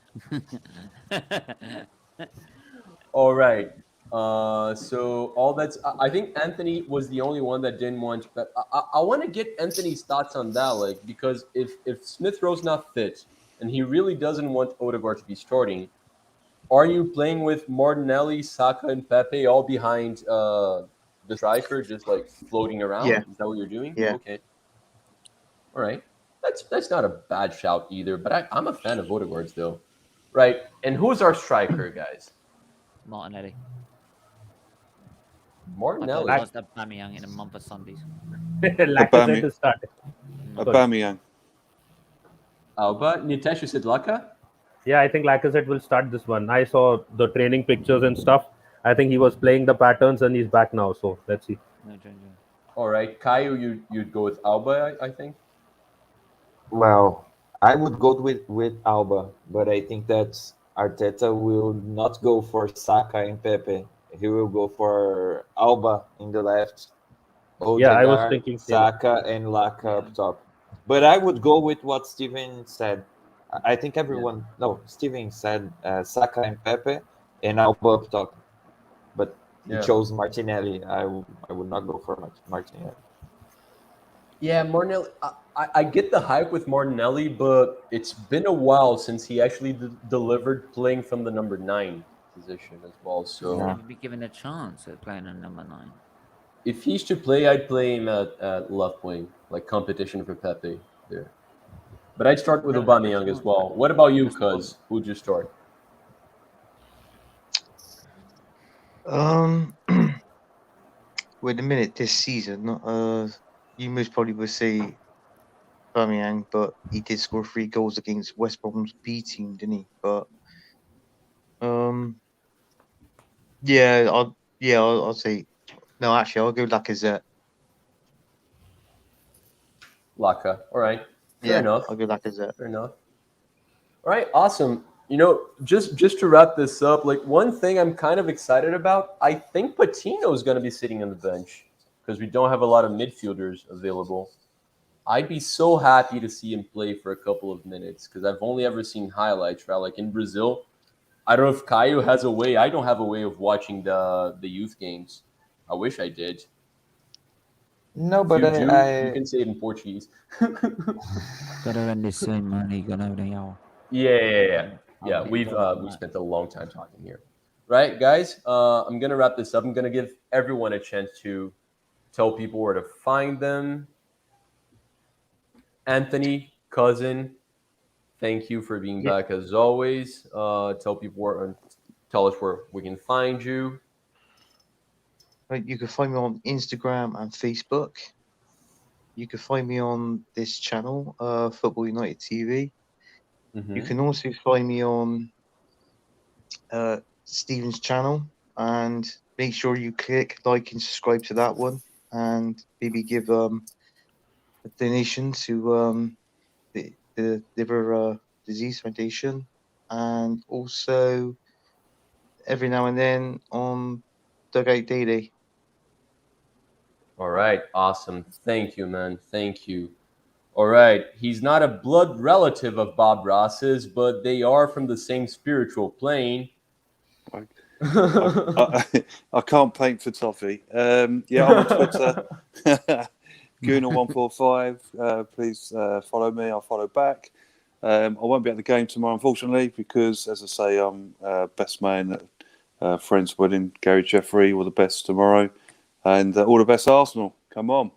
All right. So all that's. I think Anthony was the only one that didn't want. But I want to get Anthony's thoughts on that, like because if Smith Rowe's not fit and he really doesn't want Odegaard to be starting, are you playing with Martinelli, Saka, and Pepe all behind the striker, just like floating around? Yeah. Is that what you're doing? Yeah. Okay. All right. That's not a bad shout either. But I'm a fan of Odegaard still. Right. And who's our striker, guys? Martinelli. I Martinelli. haven't lost Aubameyang in a month of Sundays. Lacazette is starting. Aubameyang. Alba, Nitesh, you said Laka? Yeah, I think Lacazette will start this one. I saw the training pictures and stuff. I think he was playing the patterns and he's back now. So let's see. No change. All right. Caio, you'd go with Alba, I think. Well, I would go with Alba, but I think that Arteta will not go for Saka and Pepe. He will go for Alba in the left, Yeah, I was Odegaard, thinking same. Saka, and Laka up top. But I would go with what Steven said. I think everyone, no, Steven said Saka and Pepe and Alba up top. But he Yeah. chose Martinelli. I would not go for Martinelli. Yeah, Martinelli. I get the hype with Martinelli, but it's been a while since he actually delivered playing from the number 9 position as well. He's So never been given a chance at playing on number 9. if he's to play, I'd play him at left wing, like competition for Pepe there. But I'd start with Aubameyang as well. What about you, Cuz? Who'd you start? Wait a minute. This season, you most probably would say Aubameyang, but he did score 3 goals against West Brom's B team, didn't he? But yeah, I'll say no. Actually, I'll go Lacazette. Laka. All right. Fair Yeah, enough. I'll go Lacazette. Fair enough. All right, awesome. You know, just to wrap this up, like one thing I'm kind of excited about, I think Patino is going to be sitting on the bench because we don't have a lot of midfielders available. I'd be so happy to see him play for a couple of minutes because I've only ever seen highlights, right? Like in Brazil, I don't know if Caio has a way. I don't have a way of watching the youth games. I wish I did. No, If but you do, you I can say it in Portuguese. Gotta end this soon, money. Gotta end it. Yeah. We've spent a long time talking here, right, guys? I'm gonna wrap this up. I'm gonna give everyone a chance to tell people where to find them. Anthony, cousin, thank you for being back as always. Tell people tell us where we can find you. Right, you can find me on Instagram and Facebook. You can find me on this channel, Football United TV. Mhm. You can also find me on Steven's channel, and make sure you click like and subscribe to that one, and maybe give a donation to the Liver Disease Foundation, and also every now and then on Dugout Daily. All right, awesome. Thank you, man. Thank you. All right, he's not a blood relative of Bob Ross's, but they are from the same spiritual plane. I can't paint for toffee. Yeah, I'm on Twitter. Gooner145. Please follow me. I'll follow back. I won't be at the game tomorrow, unfortunately, because, as I say, I'm best man at a friend's wedding. Gary Jeffrey, all the best tomorrow. And all the best, Arsenal. Come on.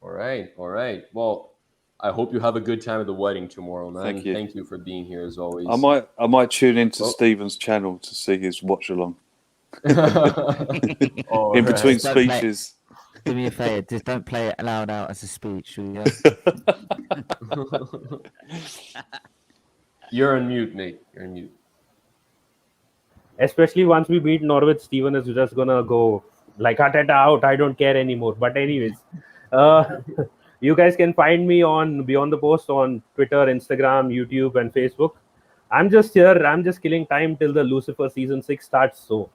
All right, all right. Well, I hope you have a good time at the wedding tomorrow, man. Thank And you. thank you for being here as always. I might tune into Well- Stephen's channel to see his watch along All in right. between Just don't play- speeches. Do me a favor, just don't play it loud out as a speech, will you? You're on mute, mate. You're on mute. Especially once we beat Norwich, Steven is just gonna go like Arteta out. I don't care anymore. But anyways, uh, you guys can find me on Beyond the Post on Twitter, Instagram, YouTube, and Facebook. I'm just here. I'm just killing time till the Lucifer season 6 starts. So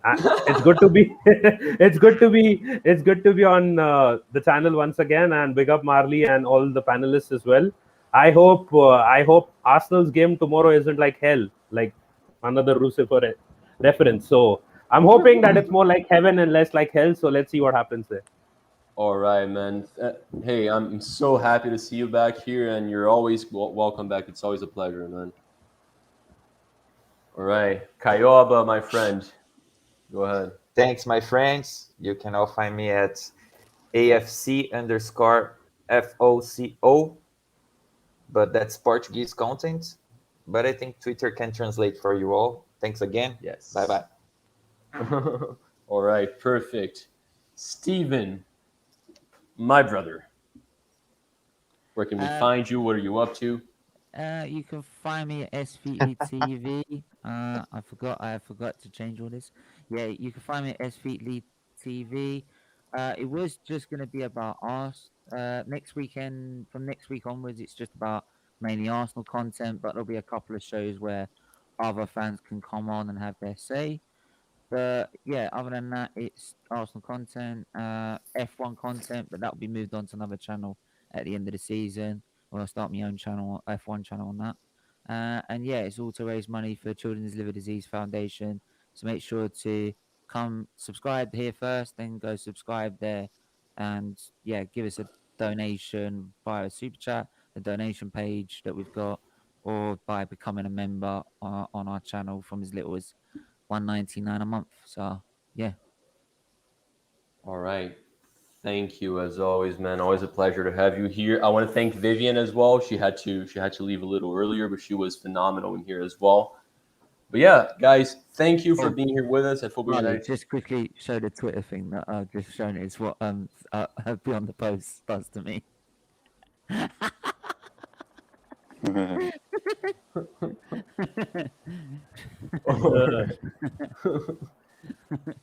it's good to be. It's good to be on the channel once again. And big up Marley and all the panelists as well. I hope Arsenal's game tomorrow isn't like hell, like another Lucifer reference. So I'm hoping that it's more like heaven and less like hell. So let's see what happens there. All right, man. Hey, I'm so happy to see you back here, and you're always welcome back. It's always a pleasure, man. All right, Kayoba, my friend, go ahead. Thanks, my friends. You can all find me at AFC_FOCO, but that's Portuguese content. But I think Twitter can translate for you all. Thanks again. Yes. Bye bye. All right, perfect. Steven, my brother, where can we find you? What are you up to? You can find me at SVE TV. I forgot to change all this. Yeah, you can find me at SVE TV. It was just gonna be about us. Next weekend, from next week onwards, it's just about mainly Arsenal content, but there'll be a couple of shows where other fans can come on and have their say. But yeah, other than that, it's Arsenal content, F1 content, but that'll be moved on to another channel at the end of the season. Or I'll start my own channel, F1 channel on that. And yeah, it's all to raise money for Children's Liver Disease Foundation. So make sure to come subscribe here first, then go subscribe there. And yeah, give us a donation via a super chat, the donation page that we've got, or by becoming a member on our channel from as little as $1.99 a month. So yeah. All right. Thank you as always, man. Always a pleasure to have you here. I want to thank Vivian as well. She had to leave a little earlier, but she was phenomenal in here as well. But yeah, guys, thank you for being here with us at Football United. Just quickly show the Twitter thing that I've just shown. It's what Beyond the Post does to me.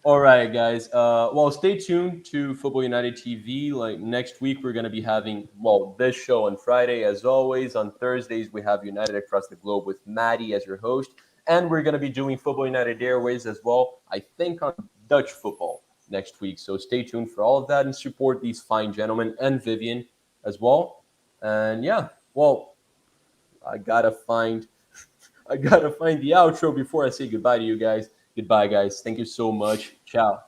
All right, guys. Well, stay tuned to Football United TV. Like next week, we're going to be having this show on Friday, as always. On Thursdays, we have United Across the Globe with Maddie as your host, and we're going to be doing Football United Airways as well. I think on Dutch football next week. So stay tuned for all of that and support these fine gentlemen and Vivian as well. And yeah, well, I gotta find the outro before I say goodbye to you guys. Goodbye, guys. Thank you so much. Ciao.